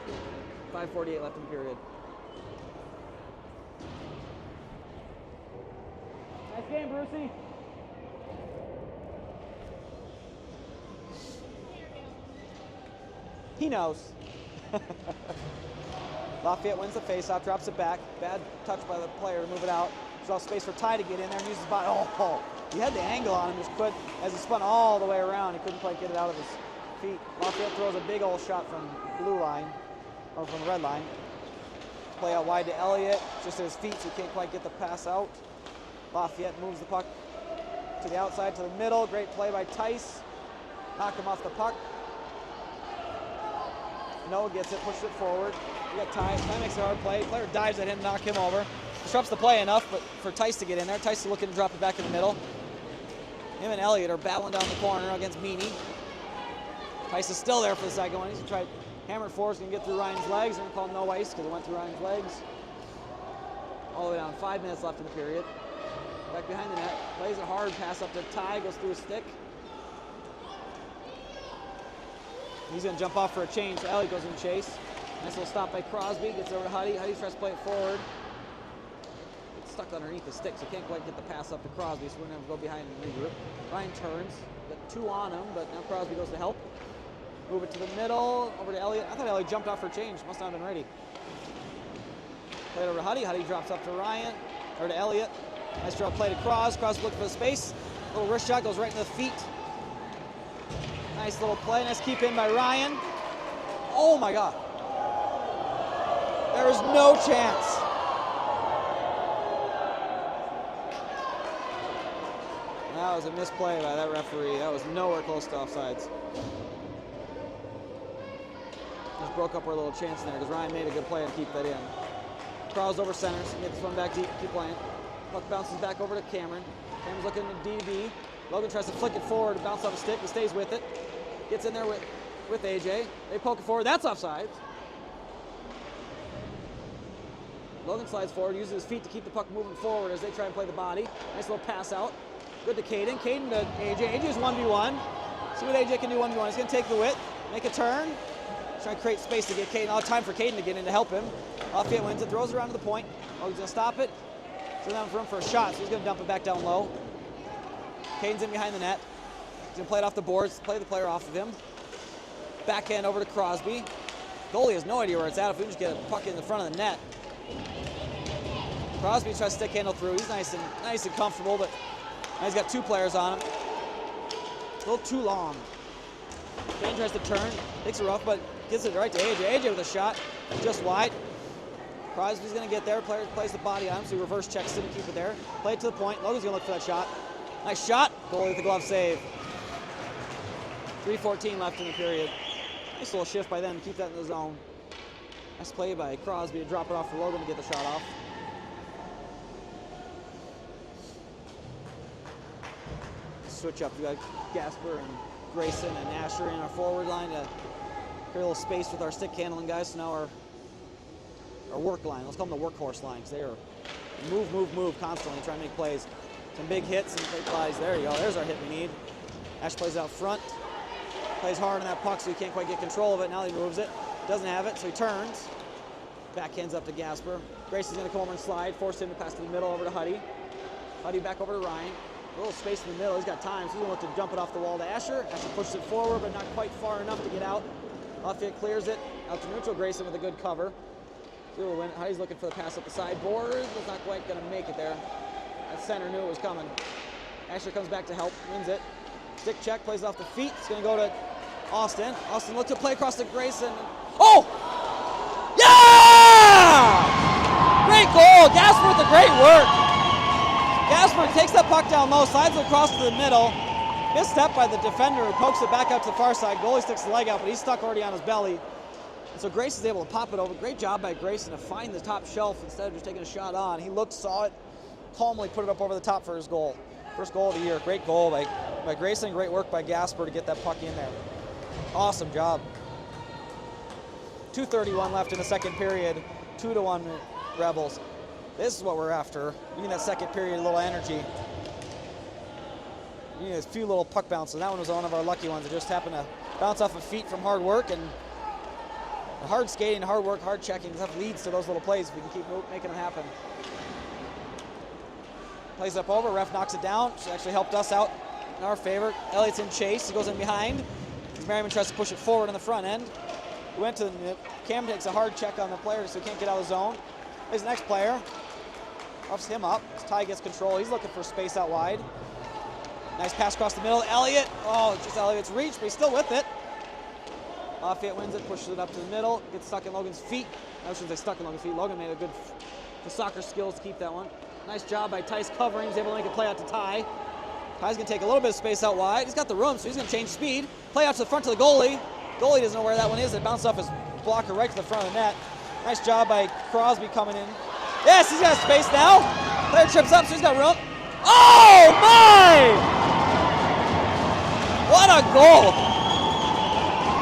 5:48 left in the period. Nice game, Brucey. He knows. Lafayette wins the faceoff, drops it back. Bad touch by the player to move it out. There's all space for Ty to get in there and use his body. Oh, he had the angle on him, just could, as he spun all the way around, he couldn't quite get it out of his feet. Lafayette throws a big old shot from blue line, or from red line. Play out wide to Elliott, just at his feet, so he can't quite get the pass out. Lafayette moves the puck to the outside, to the middle. Great play by Tice. Knock him off the puck. Noah gets it, pushes it forward. You got Ty. Ty makes a hard play. Player dives at him, knock him over. Disrupts the play enough, but for Tice to get in there. Tice is looking to drop it back in the middle. Him and Elliott are battling down the corner against Meany. Tice is still there for the second one. He's going to try hammer forward. He's going to get through Ryan's legs. They're going to call him no ice because it went through Ryan's legs. All the way down. 5 minutes left in the period. Back behind the net. Plays it hard. Pass up to Ty. Goes through his stick. He's going to jump off for a change. So Elliott goes in chase. Nice little stop by Crosby. Gets over to Huddy. Huddy tries to play it forward. It's stuck underneath the stick, so can't quite get the pass up to Crosby, so we're going to have to go behind and regroup. Ryan turns. Got two on him, but now Crosby goes to help. Move it to the middle. Over to Elliott. I thought Elliott jumped off for a change. Must not have been ready. Play it over to Huddy. Huddy drops up to Ryan. Or to Elliott. Nice draw play to Crosby. Crosby looking for the space. Little wrist shot goes right in the feet. Nice little play. Nice keep in by Ryan. Oh my God. There is no chance. That was a misplay by that referee. That was nowhere close to offsides. Just broke up our little chance there because Ryan made a good play and keep that in. Crowds over center, so get this one back deep, keep playing. Puck bounces back over to Cameron. Cameron's looking to D-B. Logan tries to flick it forward, bounce off a stick, he stays with it. Gets in there with AJ. They poke it forward, that's offsides. Logan slides forward, uses his feet to keep the puck moving forward as they try and play the body. Nice little pass out. Good to Caden. Caden to AJ. AJ's 1v1. See what AJ can do 1v1. He's going to take the width, make a turn. Try to create space to get Caden. All time for Caden to get in to help him. Lafayette wins it, throws it around to the point. Logan's going to stop it. So now room for a shot, so he's going to dump it back down low. Caden's in behind the net. He's going to play it off the boards, play the player off of him. Backhand over to Crosby. Goalie has no idea where it's at if we just get a puck in the front of the net. Crosby tries to stick handle through. He's nice and comfortable, but now he's got two players on him. A little too long. Kane tries to turn, takes it rough, but gets it right to AJ. AJ with a shot, just wide. Crosby's going to get there. Player plays the body on him, so he reverse checks it and keep it there. Play it to the point. Logan's going to look for that shot. Nice shot. Goalie with the glove save. 3:14 left in the period. Nice little shift by them to keep that in the zone. Nice play by Crosby to drop it off for Logan to get the shot off. Switch up. We got Gasper and Grayson and Asher in our forward line to create a little space with our stick handling guys. So now our work line, let's call them the workhorse line, because they are move constantly, trying to make plays. Some big hits and big plays. There you go. There's our hit we need. Ash plays out front. Plays hard on that puck, so he can't quite get control of it. Now he moves it. Doesn't have it, so he turns. Backhands up to Gasper. Grayson's going to come over and slide. Force him to pass to the middle over to Huddy. Huddy back over to Ryan. A little space in the middle. He's got time, so he's going to look to dump it off the wall to Asher. Asher pushes it forward, but not quite far enough to get out. Lafayette clears it. Out to neutral. Grayson with a good cover. Huddy's looking for the pass up the sideboard. Was not quite going to make it there. That center knew it was coming. Asher comes back to help, wins it. Stick check, plays off the feet. It's going to go to Austin. Austin looked to play across to Grayson. Oh! Yeah! Great goal. Gasper with the great work. Gasper takes that puck down low, slides it across to the middle. Misstep by the defender who pokes it back out to the far side. Goalie sticks the leg out, but he's stuck already on his belly. And so Grayson's able to pop it over. Great job by Grayson to find the top shelf instead of just taking a shot on. He looked, saw it, calmly put it up over the top for his goal. First goal of the year. Great goal by Grayson. Great work by Gasper to get that puck in there. Awesome job. 2:31 left in the second period. 2-1 Rebels. This is what we're after. We need that second period, a little energy. We need a few little puck bounces. That one was one of our lucky ones. It just happened to bounce off of feet from hard work, and hard skating, hard work, hard checking stuff leads to those little plays if we can keep making them happen. Plays up over, ref knocks it down. She actually helped us out in our favor. Elliott's in chase, he goes in behind. Merriman tries to push it forward on the front end. We went to the nip. Cam takes a hard check on the player so he can't get out of the zone. Here's the next player. Roughs him up. Ty gets control. He's looking for space out wide. Nice pass across the middle. Elliott. Oh, just Elliott's reach, but he's still with it. Lafayette wins it, pushes it up to the middle. Gets stuck in Logan's feet. I shouldn't say stuck in Logan's feet. Logan made a good soccer skills to keep that one. Nice job by Tice covering. He's able to make a play out to Ty. Ty's going to take a little bit of space out wide. He's got the room, so he's going to change speed. Play out to the front to the goalie. Goalie doesn't know where that one is. It bounced off his blocker right to the front of the net. Nice job by Crosby coming in. Yes, he's got space now. Player trips up, so he's got room. Oh, my! What a goal.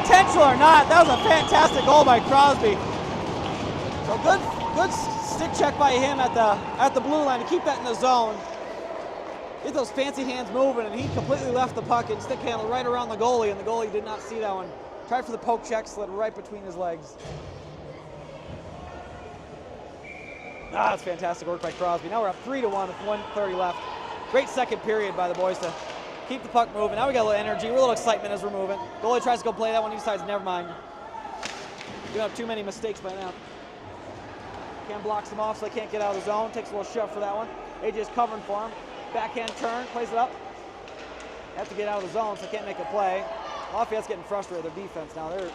Intentional or not, that was a fantastic goal by Crosby. So good stick check by him at the blue line to keep that in the zone. Get those fancy hands moving, and he completely left the puck and stick handled right around the goalie, and the goalie did not see that one. Tried for the poke check, slid right between his legs. That's fantastic work by Crosby. Now we're up 3-1 with 1:30 left. Great second period by the boys to keep the puck moving. Now we got a little energy, a little excitement as we're moving. Goalie tries to go play that one. He decides, never mind. Giving up too many mistakes by now. Cam blocks him off so they can't get out of the zone. Takes a little shove for that one. AJ's covering for him. Backhand turn, plays it up. They have to get out of the zone so they can't make a play. Lafayette's getting frustrated with their defense now. They're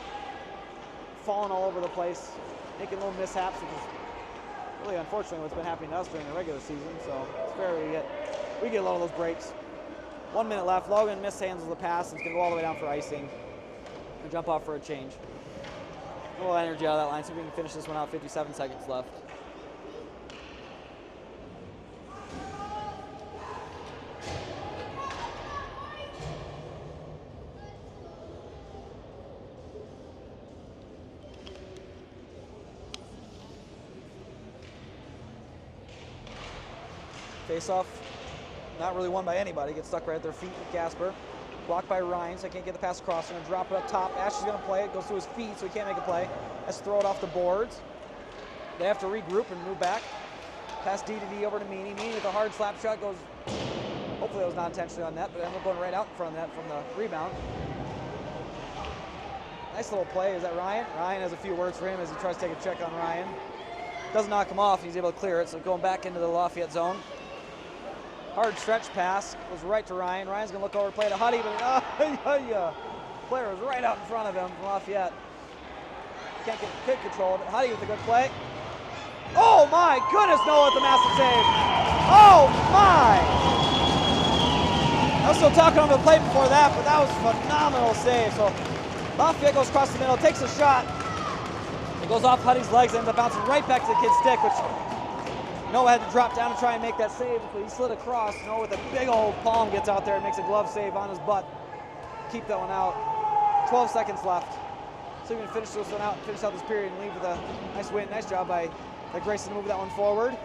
falling all over the place, making little mishaps, which is really unfortunately what's been happening to us during the regular season. So it's fair we get a lot of those breaks. 1 minute left. Logan mishandles the pass and it's going to go all the way down for icing. And jump off for a change. A little energy out of that line. See if we can finish this one out. 57 seconds left. Face-off, not really won by anybody. Gets stuck right at their feet with Gasper. Blocked by Ryan, so he can't get the pass across. They're going to drop it up top. Ash is going to play it. Goes to his feet, so he can't make a play. Has to throw it off the boards. They have to regroup and move back. Pass D to D over to Meany. Meany with a hard slap shot goes, hopefully it was not intentionally on net, but ended up going right out in front of that from the rebound. Nice little play. Is that Ryan? Ryan has a few words for him as he tries to take a check on Ryan. Doesn't knock him off. He's able to clear it, so going back into the Lafayette zone. Hard stretch pass, goes right to Ryan. Ryan's gonna look over, play to Huddy, but player was right out in front of him from Lafayette. Can't get kick control of it. Huddy with a good play. Oh my goodness, Noah with the massive save. Oh my! I was still talking on the plate before that, but that was a phenomenal save. So Lafayette goes across the middle, takes a shot. It goes off Huddy's legs, ends up bouncing right back to the kid's stick, which Noah had to drop down to try and make that save, but he slid across. Noah with a big old palm gets out there and makes a glove save on his butt. Keep that one out. 12 seconds left. So we can finish this one out, finish out this period and leave with a nice win. Nice job by Grayson to move that one forward.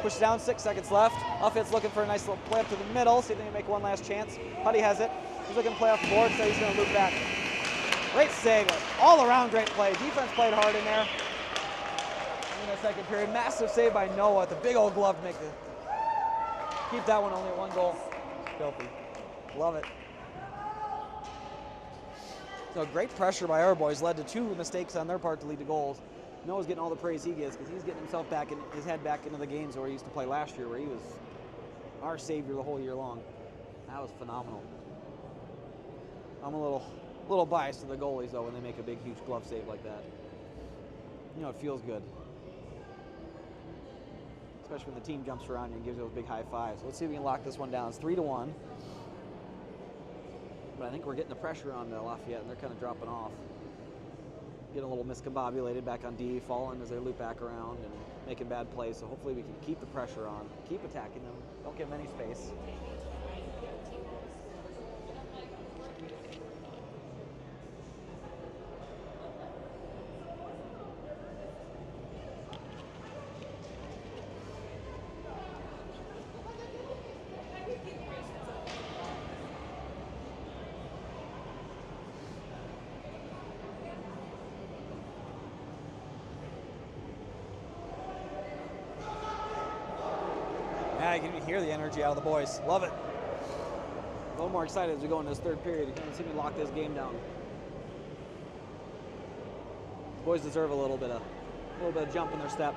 Push down, 6 seconds left. Lafayette's looking for a nice little play up to the middle, see if they can make one last chance. Huddy has it. He's looking to play off the board, so he's going to loop back. Great save. All around great play. Defense played hard in there. In the second period, massive save by Noah. The big old glove to make the keep that one only at 1 goal. Filthy. Love it. So great pressure by our boys led to 2 mistakes on their part to lead to goals. Noah's getting all the praise he gets because he's getting himself back in his head back into the games where he used to play last year, where he was our savior the whole year long. That was phenomenal. I'm a little biased to the goalies though when they make a big, huge glove save like that. You know, it feels good. Especially when the team jumps around you and gives you those big high fives. Let's see if we can lock this one down. It's 3-1. But I think we're getting the pressure on Lafayette, and they're kind of dropping off. Getting a little miscombobulated back on D, falling as they loop back around and making bad plays. So hopefully we can keep the pressure on, keep attacking them, don't give them any space. Yeah, you can hear the energy out of the boys. Love it. A little more excited as we go into this third period. You can see me lock this game down. The boys deserve a little bit of jump in their step.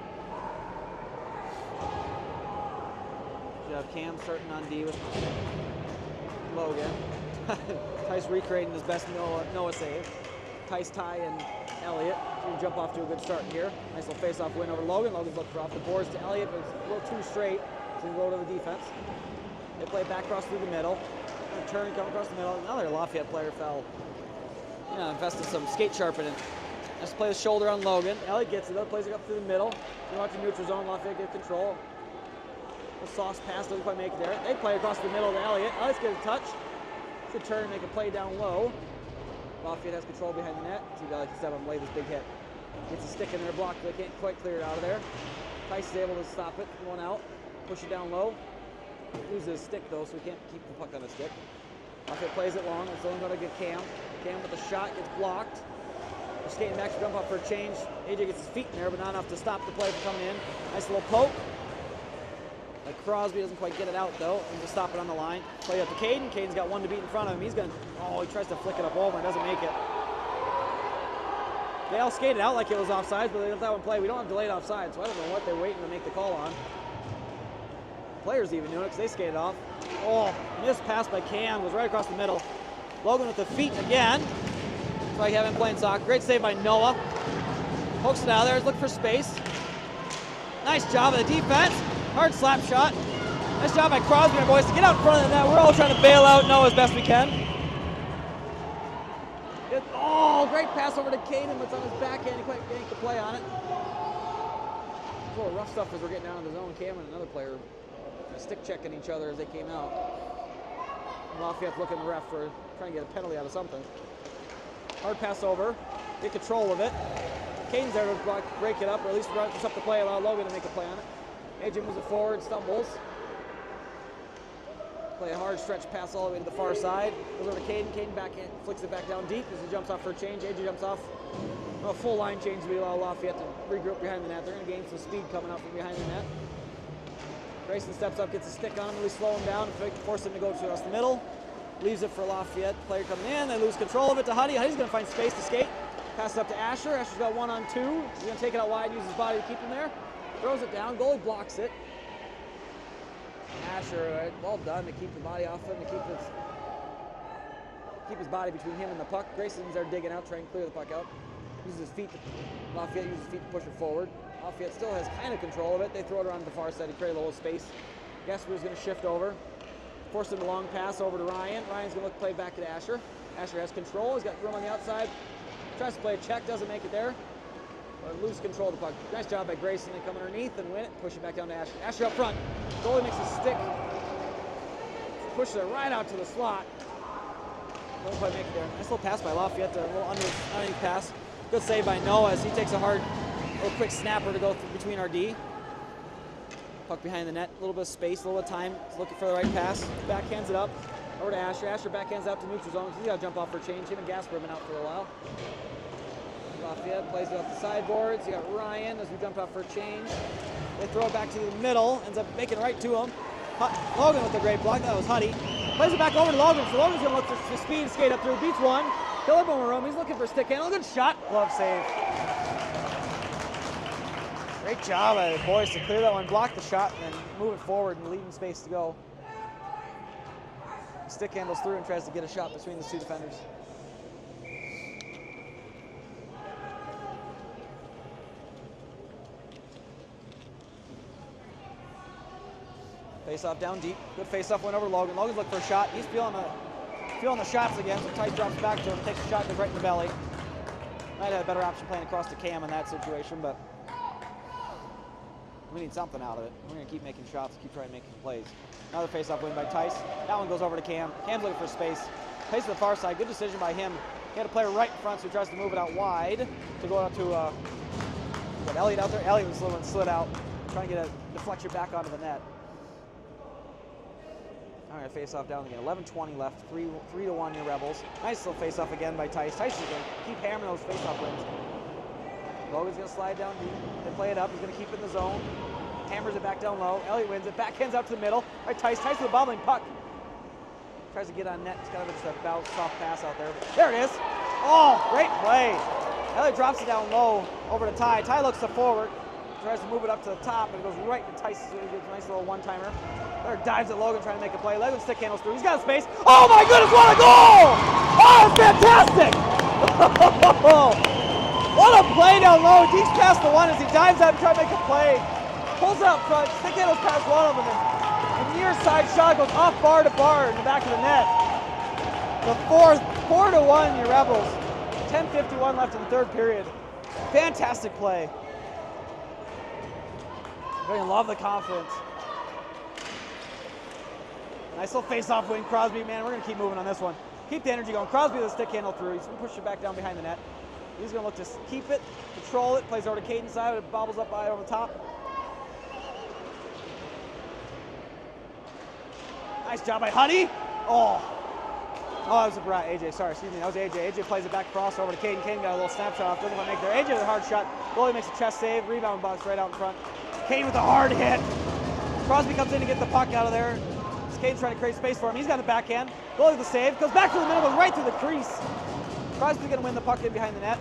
You have Cam starting on D with Logan. Tice recreating his best Noah save. Tice, Ty, and Elliott. So we jump off to a good start here. Nice little face-off win over Logan. Logan's looking for off the boards to Elliott, but it's a little too straight. So we go to the defense. They play back cross through the middle. Turn, come across the middle. Another Lafayette player fell. Invested some skate sharpening. Let's play the shoulder on Logan. Elliott gets it up, plays it up through the middle. We watch the neutral zone. Lafayette get control. A sauce pass doesn't quite make it there. They play across the middle to Elliott. Elliott's get a touch. Should turn and make a play down low. Lafayette has control behind the net. See Elliott can step up and lay this big hit. Gets a stick in there, blocked. They can't quite clear it out of there. Tice is able to stop it. One out. Push it down low. Loses his stick though, so we can't keep the puck on his stick. Lafayette plays it long. It's only going to get Cam. Cam with the shot gets blocked. They're skating back to jump up for a change. AJ gets his feet in there, but not enough to stop the play from coming in. Nice little poke. Like Crosby doesn't quite get it out though, and just stop it on the line. Play up to Caden. Caden's got one to beat in front of him. He's gonna, he tries to flick it up over and doesn't make it. They all skated out like it was offsides, but they let that one play. We don't have delayed offside, so I don't know what they're waiting to make the call on. Players even doing it because they skated off. Missed pass by Cam, was right across the middle. Logan with the feet again. It's like having playing soccer. Great save by Noah. Pokes it out of there, looking for space. Nice job of the defense. Hard slap shot. Nice job by Crosby and boys to get out in front of the net. We're all trying to bail out Noah as best we can. Great pass over to Caden, but it's on his backhand. He quite getting the play on it. A little rough stuff as we're getting down to the zone. Cam and another player stick checking each other as they came out. Lafayette looking at the ref for trying to get a penalty out of something. Hard pass over. Get control of it. Caden's there to break it up, or at least disrupt the play, allow Logan to make a play on it. AJ moves it forward, stumbles. Play a hard stretch pass all the way to the far side. Goes over to Caden. Caden backhand flicks it back down deep as he jumps off for a change. AJ jumps off. A full line change to allow Lafayette to regroup behind the net. They're going to gain some speed coming out from behind the net. Grayson steps up, gets a stick on him, really slow him down, force him to go across the middle. Leaves it for Lafayette. Player coming in, they lose control of it to Huddy. Huddy's going to find space to skate. Pass it up to Asher. Asher's got 1-on-2. He's going to take it out wide, use his body to keep him there. Throws it down, goalie blocks it. Asher, well done to keep the body off him, to keep his body between him and the puck. Grayson's there digging out, trying to clear the puck out. Uses his feet. Lafayette uses his feet to push it forward. Lafayette still has kind of control of it. They throw it around to the far side to create a little space. Gasper's going to shift over. Force him a long pass over to Ryan. Ryan's going to play back to Asher. Asher has control. He's got room on the outside. Tries to play a check, doesn't make it there. But lose control of the puck. Nice job by Grayson. They come underneath and win it. Push it back down to Asher. Asher up front. Goalie makes a stick. Pushes it right out to the slot. Don't quite make it there. Nice little pass by Lafayette. A little underneath pass. Good save by Noah as he takes a little quick snapper to go between our D. Puck behind the net. A little bit of space, a little bit of time. He's looking for the right pass. Backhands it up. Over to Asher. Asher backhands out to neutral zone. He's got to jump off for a change. Him and Gasper have been out for a while. Lafayette plays it off the sideboards. You got Ryan as we jumped off for a change. They throw it back to the middle. Ends up making it right to him. Logan with a great block. That was Huddy. Plays it back over to Logan. So Logan's going to look for speed and skate up through. Beats one. Killer Boomer room. He's looking for stick handle. Good shot. Glove save. Great job by the boys to clear that one, block the shot, and then move it forward and leave in space to go. Stick handles through and tries to get a shot between the two defenders. Face off down deep. Good face off win over Logan. Logan's looking for a shot. He's feeling the shots again. So Tice drops back to him, takes a shot, goes right in the belly. Might have had a better option playing across to Cam in that situation, but we need something out of it. We're going to keep making shots, keep trying to make plays. Another face-off win by Tice. That one goes over to Cam. Cam's looking for space. Plays to the far side. Good decision by him. He had a player right in front, so he tries to move it out wide to go out to Elliott out there. Elliott was slid out, trying to get a deflection back onto the net. All right, face-off down again. 11:20 left. 3-1 your Rebels. Nice little face-off again by Tice. Tice is going to keep hammering those face-off wins. Logan's going to slide down deep. They play it up. He's going to keep it in the zone. Hammers it back down low. Elliott wins it. Backhands out to the middle. All right, Tice with a bobbling puck. Tries to get on net. It's kind of just a bounce, soft pass out there. There it is. Oh, great play. Elliott drops it down low over to Ty. Ty looks to forward. Tries to move it up to the top, and it goes right to Tice. So he gets a nice little one-timer. There dives at Logan trying to make a play. Logan stick handles through. He's got a space. Oh my goodness, what a goal! Oh, it's fantastic! What a play down low. Deeps past the one as he dives out and tries to make a play. Pulls it up front. Stick handles past one of them. And the near side shot goes off bar to bar in the back of the net. The 4-1 your Rebels. 10:51 left in the third period. Fantastic play. You're going to love the confidence. Nice little face-off win. Crosby, man, we're going to keep moving on this one. Keep the energy going. Crosby with a stick handle through. He's going to push it back down behind the net. He's going to look to keep it, control it, plays over to Caden's side, it bobbles up by over the top. Nice job by Huddy. Oh, that was a AJ, sorry, excuse me, that was AJ. AJ plays it back across over to Caden. Caden got a little snapshot off, doesn't want to make there. AJ with a hard shot. Goalie makes a chest save, rebound box right out in front. Caden with a hard hit. Crosby comes in to get the puck out of there. Caden's trying to create space for him. He's got the backhand. Goalie with the save. Goes back to the middle, goes right through the crease. Crosby's going to win the puck in behind the net.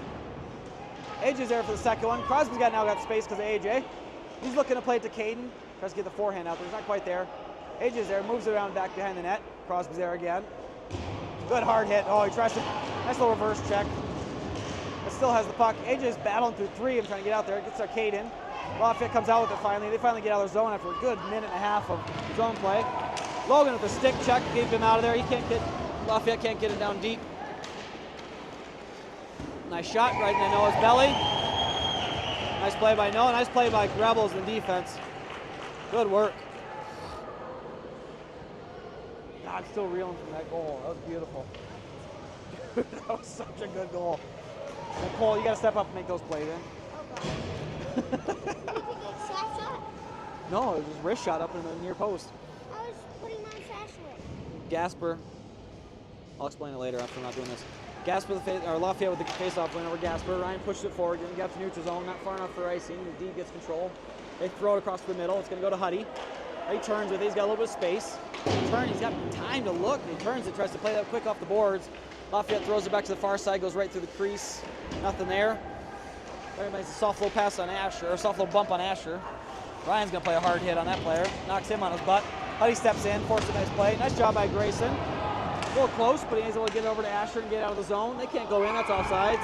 AJ's there for the second one. Crosby's now got space because of AJ. He's looking to play it to Caden. Tries to get the forehand out there. He's not quite there. AJ's there. Moves it around back behind the net. Crosby's there again. Good hard hit. Oh, he tries to. Nice little reverse check. But still has the puck. AJ's battling through three and trying to get out there. Gets their Caden. Lafayette comes out with it finally. They finally get out of their zone after a good minute and a half of zone play. Logan with the stick check, keep him out of there. Lafayette can't get it down deep. Nice shot right in Noah's belly. Nice play by Noah. Nice play by Rebels in defense. Good work. God, still reeling from that goal. That was beautiful. That was such a good goal. Nicole, you got to step up and make those plays in. No, it was just wrist shot up in the near post. I was putting my trash away. Gasper. I'll explain it later after I'm not doing this. Gasper, Lafayette with the face-off win over Gasper. Ryan pushed it forward, getting got to neutral zone, not far enough for icing. The D gets control. They throw it across the middle. It's going to go to Huddy. He turns with it. He's got a little bit of space. He's got time to look. He turns and tries to play that quick off the boards. Lafayette throws it back to the far side, goes right through the crease. Nothing there. Very nice soft little pass on Asher, or soft little bump on Asher. Ryan's going to play a hard hit on that player. Knocks him on his butt. Huddy steps in, forces a nice play. Nice job by Grayson. A little close, but he's able to get over to Asher and get out of the zone. They can't go in, that's offsides.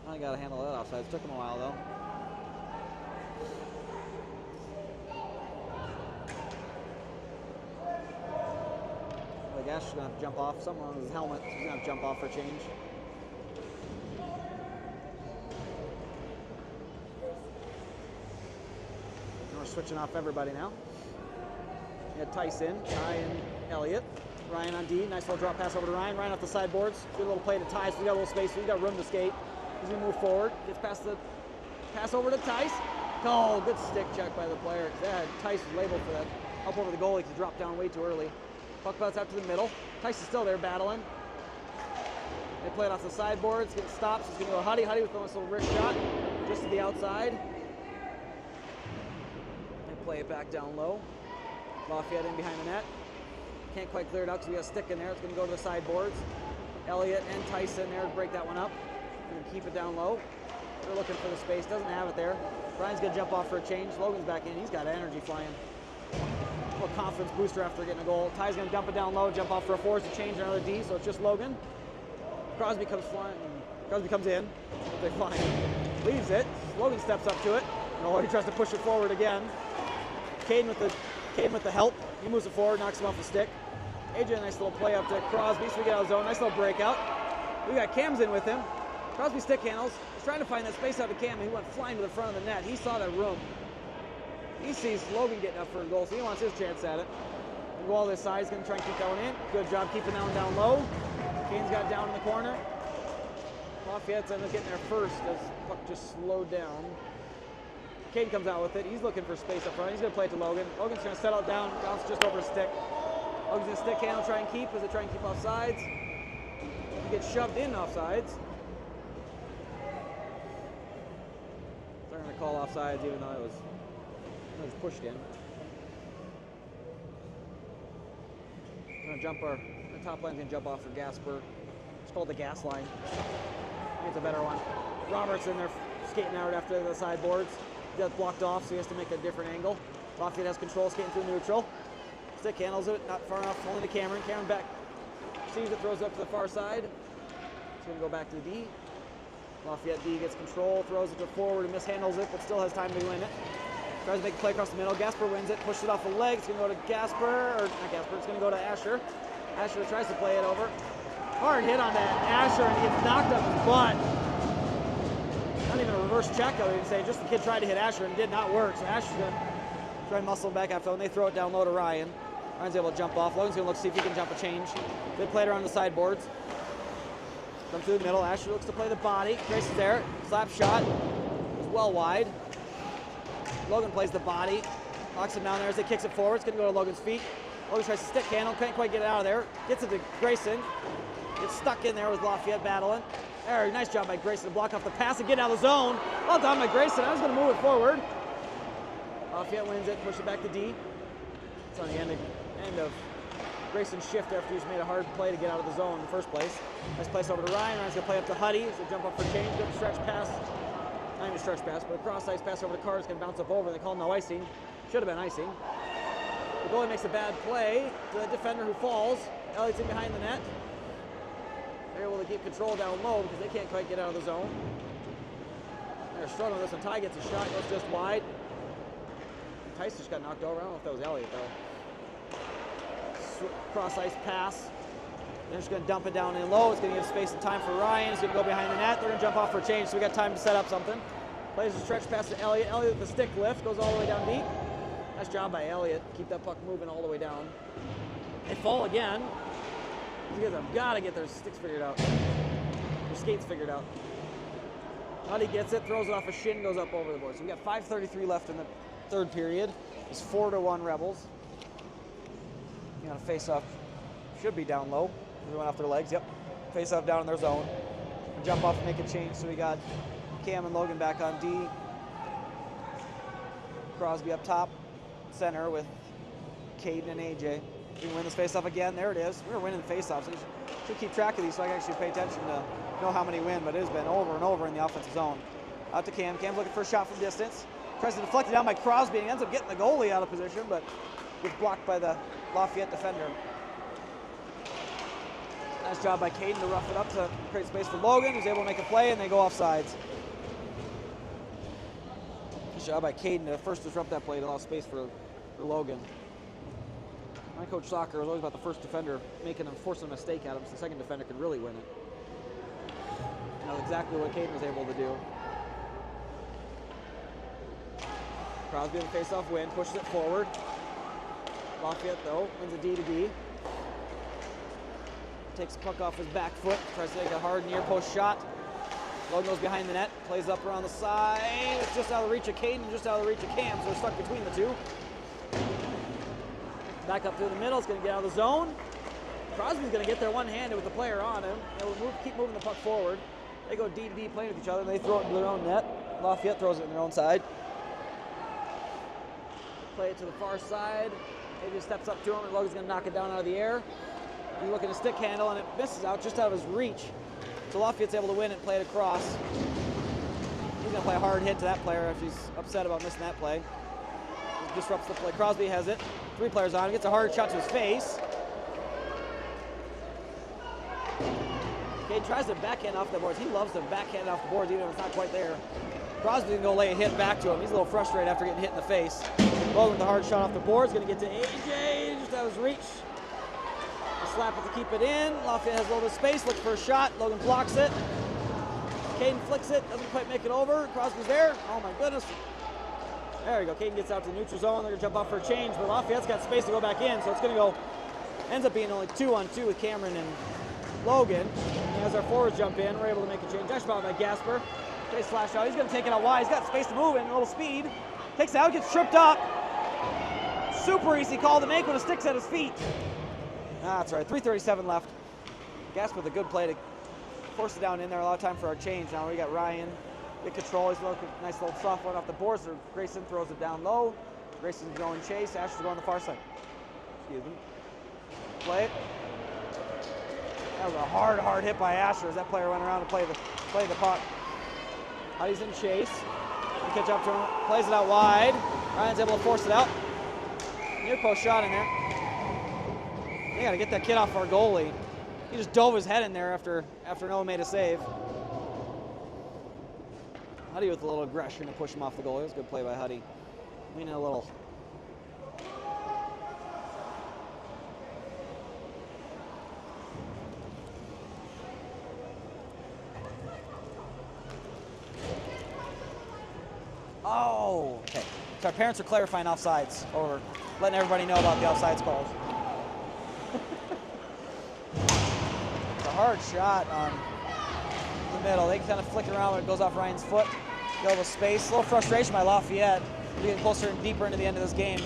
I got to handle that offsides. Took him a while, though. Like Asher's going to have to jump off. Something wrong with his helmet. He's going to have to jump off for a change. We're switching off everybody now. We had Tyson, Ty and Elliott. Ryan on D. Nice little drop pass over to Ryan. Ryan off the sideboards. Good little play to Ty. So we got a little space. So we got room to skate. He's going to move forward. Gets past the pass over to Tice. Oh, good stick check by the player. Tice was labeled for that. Up over the goalie because he dropped down way too early. Puck bounce out to the middle. Tice is still there battling. They play it off the sideboards. It stops. It's going to go Huddy. Huddy with a nice little wrist shot just to the outside. Play it back down low. Lafayette in behind the net. Can't quite clear it out because we got a stick in there. It's going to go to the sideboards. Elliott and Tyson there to break that one up. Going to keep it down low. They're looking for the space, doesn't have it there. Brian's gonna jump off for a change. Logan's back in, he's got energy flying. A little confidence booster after getting a goal. Ty's gonna dump it down low, jump off for a force to change another D, so it's just Logan. Crosby comes flying, Crosby comes in, they're flying. Leaves it, Logan steps up to it. No, he tries to push it forward again. Caden with the help, he moves it forward, knocks him off the stick. AJ, a nice little play up to Crosby, so we get out of the zone, nice little breakout. We got Cam's in with him. Crosby stick handles, he's trying to find that space out of Cam, and he went flying to the front of the net. He saw that room. He sees Logan getting up for a goal, so he wants his chance at it. And go all this side, he's gonna try and keep that one in. Good job keeping that one down low. Kane's got it down in the corner. Lafayette's ended up getting there first as the puck just slowed down. Kane comes out with it. He's looking for space up front. He's gonna play it to Logan. Logan's gonna settle it down, bounce just over a stick. Logan's gonna stick handle, try and keep as they try and keep off sides. He gets shoved in off sides. They're gonna call off sides even though it was pushed in. We're gonna the top line's gonna jump off for Gasper. It's called the gas line. It's a better one. Robert's in there skating out after the sideboards. He got blocked off, so he has to make a different angle. Lafayette has control, skating through neutral. Stick handles it, not far enough, only to Cameron. Cameron back, sees it, throws it up to the far side. It's gonna go back to the D. Lafayette D gets control, throws it to forward, and mishandles it, but still has time to win it. Tries to make a play across the middle. Gasper wins it, pushes it off the leg. It's gonna go to Gasper, or not Gasper, it's gonna go to Asher. Asher tries to play it over. Hard hit on that Asher, and he gets knocked up his butt. Not even a reverse check, I would say. Just the kid tried to hit Asher and it did not work. So Asher's gonna try and muscle him back after, and they throw it down low to Ryan. Ryan's able to jump off. Logan's gonna look to see if he can jump a change. They play it around the sideboards. Come through the middle. Asher looks to play the body. Grace is there. Slap shot. It's well wide. Logan plays the body. Locks him down there as he kicks it forward. It's gonna go to Logan's feet. Logan tries to stick handle. Can't quite get it out of there. Gets it to Grayson. Gets stuck in there with Lafayette battling. There, nice job by Grayson to block off the pass and get out of the zone. Well done by Grayson. I was gonna move it forward. Lafayette wins it, push it back to D. It's on the end of Grayson's shift after he's made a hard play to get out of the zone in the first place. Nice place over to Ryan. Ryan's gonna play up to Huddy. He's gonna jump up for change, good stretch pass. Not even a stretch pass, but a cross-ice pass over to Carr. It's gonna bounce up over. They call no icing. Should have been icing. The goalie makes a bad play to the defender who falls. Elliott's in behind the net. They're able to keep control down low because they can't quite get out of the zone. They're struggling with this, and Ty gets a shot, goes just wide. Tyson just got knocked over. I don't know if that was Elliott, though. Cross-ice pass. They're just going to dump it down in low. It's going to give space and time for Ryan. He's going to go behind the net. They're going to jump off for a change, so we got time to set up something. Plays a stretch pass to Elliott. Elliott with the stick lift, goes all the way down deep. Nice job by Elliott. Keep that puck moving all the way down. They fall again. These guys have got to get their sticks figured out. Their skates figured out. Huddy gets it, throws it off a shin, goes up over the board. So we got 5:33 left in the third period. It's 4-1 Rebels. You know, face off should be down low. They went off their legs. Yep. Face off down in their zone. Jump off and make a change. So we got Cam and Logan back on D. Crosby up top, center with Caden and AJ. We can win this face-off again. There it is. We're winning the face-offs. So should keep track of these so I can actually pay attention to know how many win, but it has been over and over in the offensive zone. Out to Cam. Cam's looking for a shot from distance. Tries to deflect it down by Crosby, and he ends up getting the goalie out of position, but gets blocked by the Lafayette defender. Nice job by Caden to rough it up to create space for Logan, who's able to make a play, and they go off sides. Nice job by Caden to first disrupt that play to allow space for Logan. My coach soccer was always about the first defender making them force a mistake at him so the second defender could really win it. You know exactly what Caden was able to do. Crosby in the face-off win, pushes it forward. Lafayette, though, wins a D to D. Takes the puck off his back foot, tries to take a hard near post shot. Logan goes behind the net, plays up around the side. It's just out of the reach of Caden, just out of the reach of Cam, so they're stuck between the two. Back up through the middle, it's going to get out of the zone. Crosby's going to get there one-handed with the player on him. They'll keep moving the puck forward. They go D to D playing with each other, and they throw it into their own net. Lafayette throws it in their own side. Play it to the far side. AJ steps up to him, and Logan's going to knock it down out of the air. He's looking to stick handle, and it misses out just out of his reach. So Lafayette's able to win it and play it across. He's going to play a hard hit to that player if he's upset about missing that play. It disrupts the play. Crosby has it. 3 players on. Gets a hard shot to his face. Caden tries to backhand off the boards. He loves to backhand off the boards even if it's not quite there. Crosby's going to go lay a hit back to him. He's a little frustrated after getting hit in the face. Logan with the hard shot off the boards. Going to get to AJ. Just out of his reach. A slap it to keep it in. Lafayette has a little bit of space. Looks for a shot. Logan blocks it. Caden flicks it. Doesn't quite make it over. Crosby's there. Oh my goodness. There we go. Caden gets out to the neutral zone. They're going to jump off for a change. But Lafayette's got space to go back in. So it's going to go. Ends up being only 2-on-2 with Cameron and Logan. And as our forwards jump in, we're able to make a change. Dash ball by Gasper. They slash out. He's going to take it out wide. He's got space to move in. A little speed. Takes it out. Gets tripped up. Super easy call to make when it sticks at his feet. That's right. 3:37 left. Gasper with a good play to force it down in there. A lot of time for our change. Now we got Ryan. Good control. He's looking nice little soft one off the boards. So Grayson throws it down low. Grayson's going chase. Asher's going on the far side. Excuse me. Play it. That was a hard hit by Asher as that player went around to play the puck. Huddy's in chase. He catch up to him. Plays it out wide. Ryan's able to force it out. Near post shot in there. They got to get that kid off our goalie. He just dove his head in there after Noah made a save. Huddy with a little aggression to push him off the goalie. It was a good play by Huddy. We need a little. Oh, okay. So our parents are clarifying offsides, or letting everybody know about the offsides calls. It's a hard shot on the middle. They kind of flick around when it goes off Ryan's foot. Get a little space. A little frustration by Lafayette. We're getting closer and deeper into the end of this game.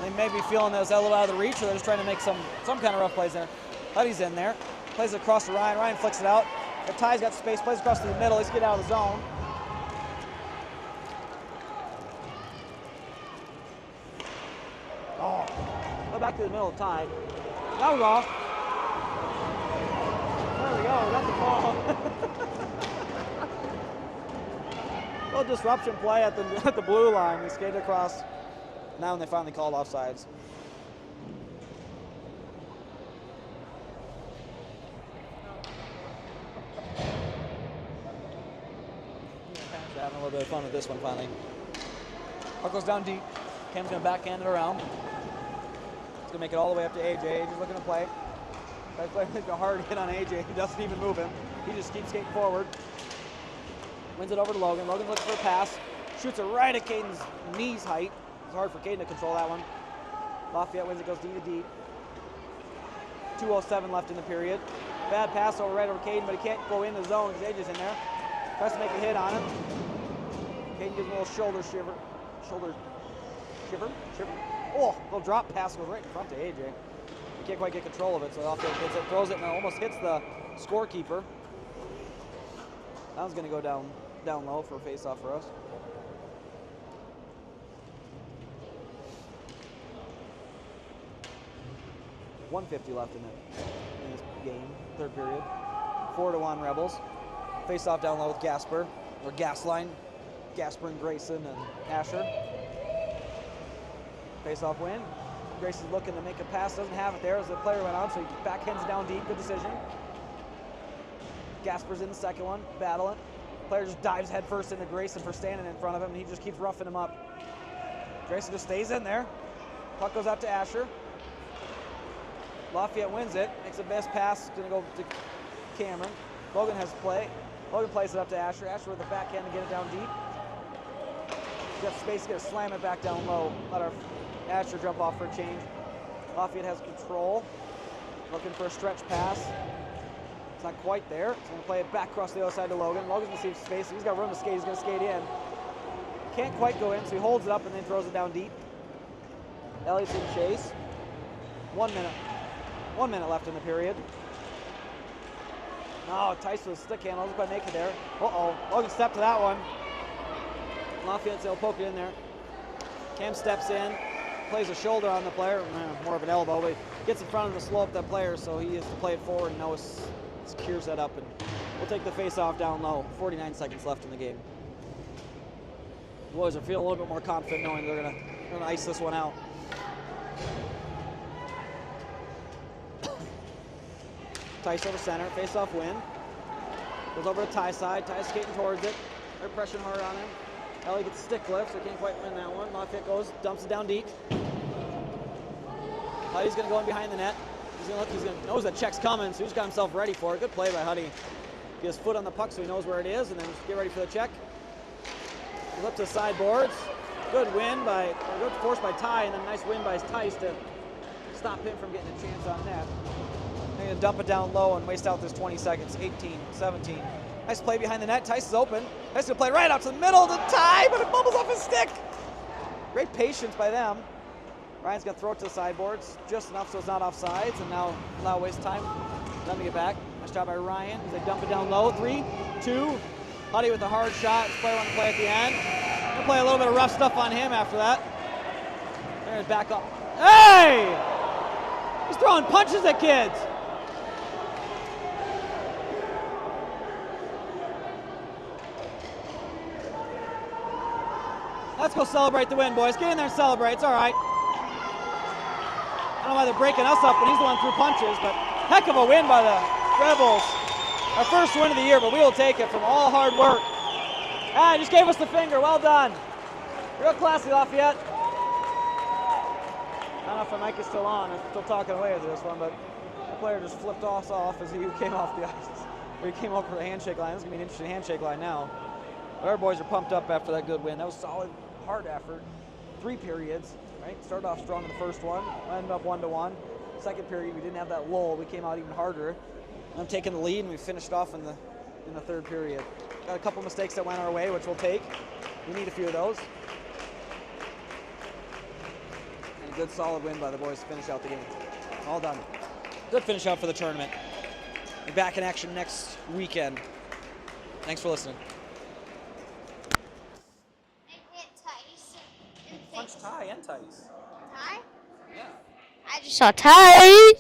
They may be feeling this a little out of the reach, or they're just trying to make some kind of rough plays there. Huddy's in there. Plays it across to Ryan. Ryan flicks it out. But Ty's got space. Plays across to the middle. He's getting out of the zone. Oh, go back to the middle of Ty. That was off. There we go, we got the ball. Little disruption play at the blue line. We skated across. Now when they finally called offsides. Having a little bit of fun with this one finally. Puck goes down deep. Cam's going to backhand it around. He's going to make it all the way up to AJ. AJ's looking to play. Tries to play a hard hit on AJ. He doesn't even move him. He just keeps skating forward. Wins it over to Logan. Logan's looking for a pass. Shoots it right at Caden's knees height. It's hard for Caden to control that one. Lafayette wins it, goes D to D. 2:07 left in the period. Bad pass over right over Caden, but he can't go in the zone because AJ's in there. Tries to make a hit on him. Caden gives him a little shoulder shiver. Oh, little drop pass goes right in front to AJ. He can't quite get control of it, so Lafayette gets it, throws it, and it almost hits the scorekeeper. That one's going to go down low for a face-off for us. .150 left in this game, third period. 4-1 Rebels. Face-off down low with Gasper, or Gasline. Gasper and Grayson and Asher. Face-off win. Grayson's looking to make a pass, doesn't have it there as the player went on, so he backhands down deep. Good decision. Gasper's in the second one, battling. Player just dives headfirst into Grayson for standing in front of him, and he just keeps roughing him up. Grayson just stays in there. Puck goes out to Asher. Lafayette wins it, makes the best pass, gonna go to Cameron. Logan has play. Logan plays it up to Asher. Asher with the backhand to get it down deep. He's got space, gonna slam it back down low. Let our Asher jump off for a change. Lafayette has control. Looking for a stretch pass. It's not quite there. He's going to play it back across the other side to Logan. Logan's going to see space. He's got room to skate. He's going to skate in. Can't quite go in, so he holds it up and then throws it down deep. Elliott's in chase. 1 minute. 1 minute left in the period. Oh, Tice with a stick handle. Doesn't quite make it there. Uh-oh. Logan stepped to that one. Lafayette's able to poke it in there. Cam steps in. Plays a shoulder on the player, more of an elbow, but gets in front of him to slow up that player, so he has to play it forward and Noah secures that up, and we'll take the face-off down low. 49 seconds left in the game. Boys are feeling a little bit more confident knowing they're gonna ice this one out. Tice over center, face-off win. Goes over to Ty side. Ty's skating towards it. They're pressuring hard on him. Ellie gets a stick lift, so can't quite win that one. Lafayette goes, dumps it down deep. Huddy's gonna go in behind the net. He's gonna look, knows that check's coming, so he's got himself ready for it. Good play by Huddy. Get his foot on the puck so he knows where it is, and then just get ready for the check. Goes up to the sideboards. Good force by Ty, and then a nice win by Tice to stop him from getting a chance on net. They're gonna dump it down low and waste out this 20 seconds. 18, 17. Nice play behind the net. Tice is open. Nice to play right out to the middle to Ty, but it bubbles off his stick. Great patience by them. Ryan's gonna throw it to the sideboards, just enough so it's not offsides, and now waste time. Let me get back. Nice job by Ryan as they dump it down low. 3, 2. Huddy with a hard shot. Player on the play at the end. Gonna play a little bit of rough stuff on him after that. There's back up. Hey! He's throwing punches at kids. Let's go celebrate the win, boys. Get in there and celebrate. It's all right. I don't know why they're breaking us up when he's the one threw punches, but heck of a win by the Rebels. Our first win of the year, but we will take it from all hard work. Ah, just gave us the finger. Well done. Real classy, Lafayette. I don't know if the mic is still on. I'm still talking away with this one, but the player just flipped us off as he came off the ice. Or he came over the handshake line. This is going to be an interesting handshake line now. But our boys are pumped up after that good win. That was solid, hard effort. 3 periods, right? Started off strong in the first one. Ended up 1-1. Second period, we didn't have that lull. We came out even harder. I'm taking the lead, and we finished off in the third period. Got a couple mistakes that went our way, which we'll take. We need a few of those. And a good solid win by the boys to finish out the game. All done. Good finish out for the tournament. Be back in action next weekend. Thanks for listening. Punch Ty and Tice. Ty? Yeah. I just saw Ty.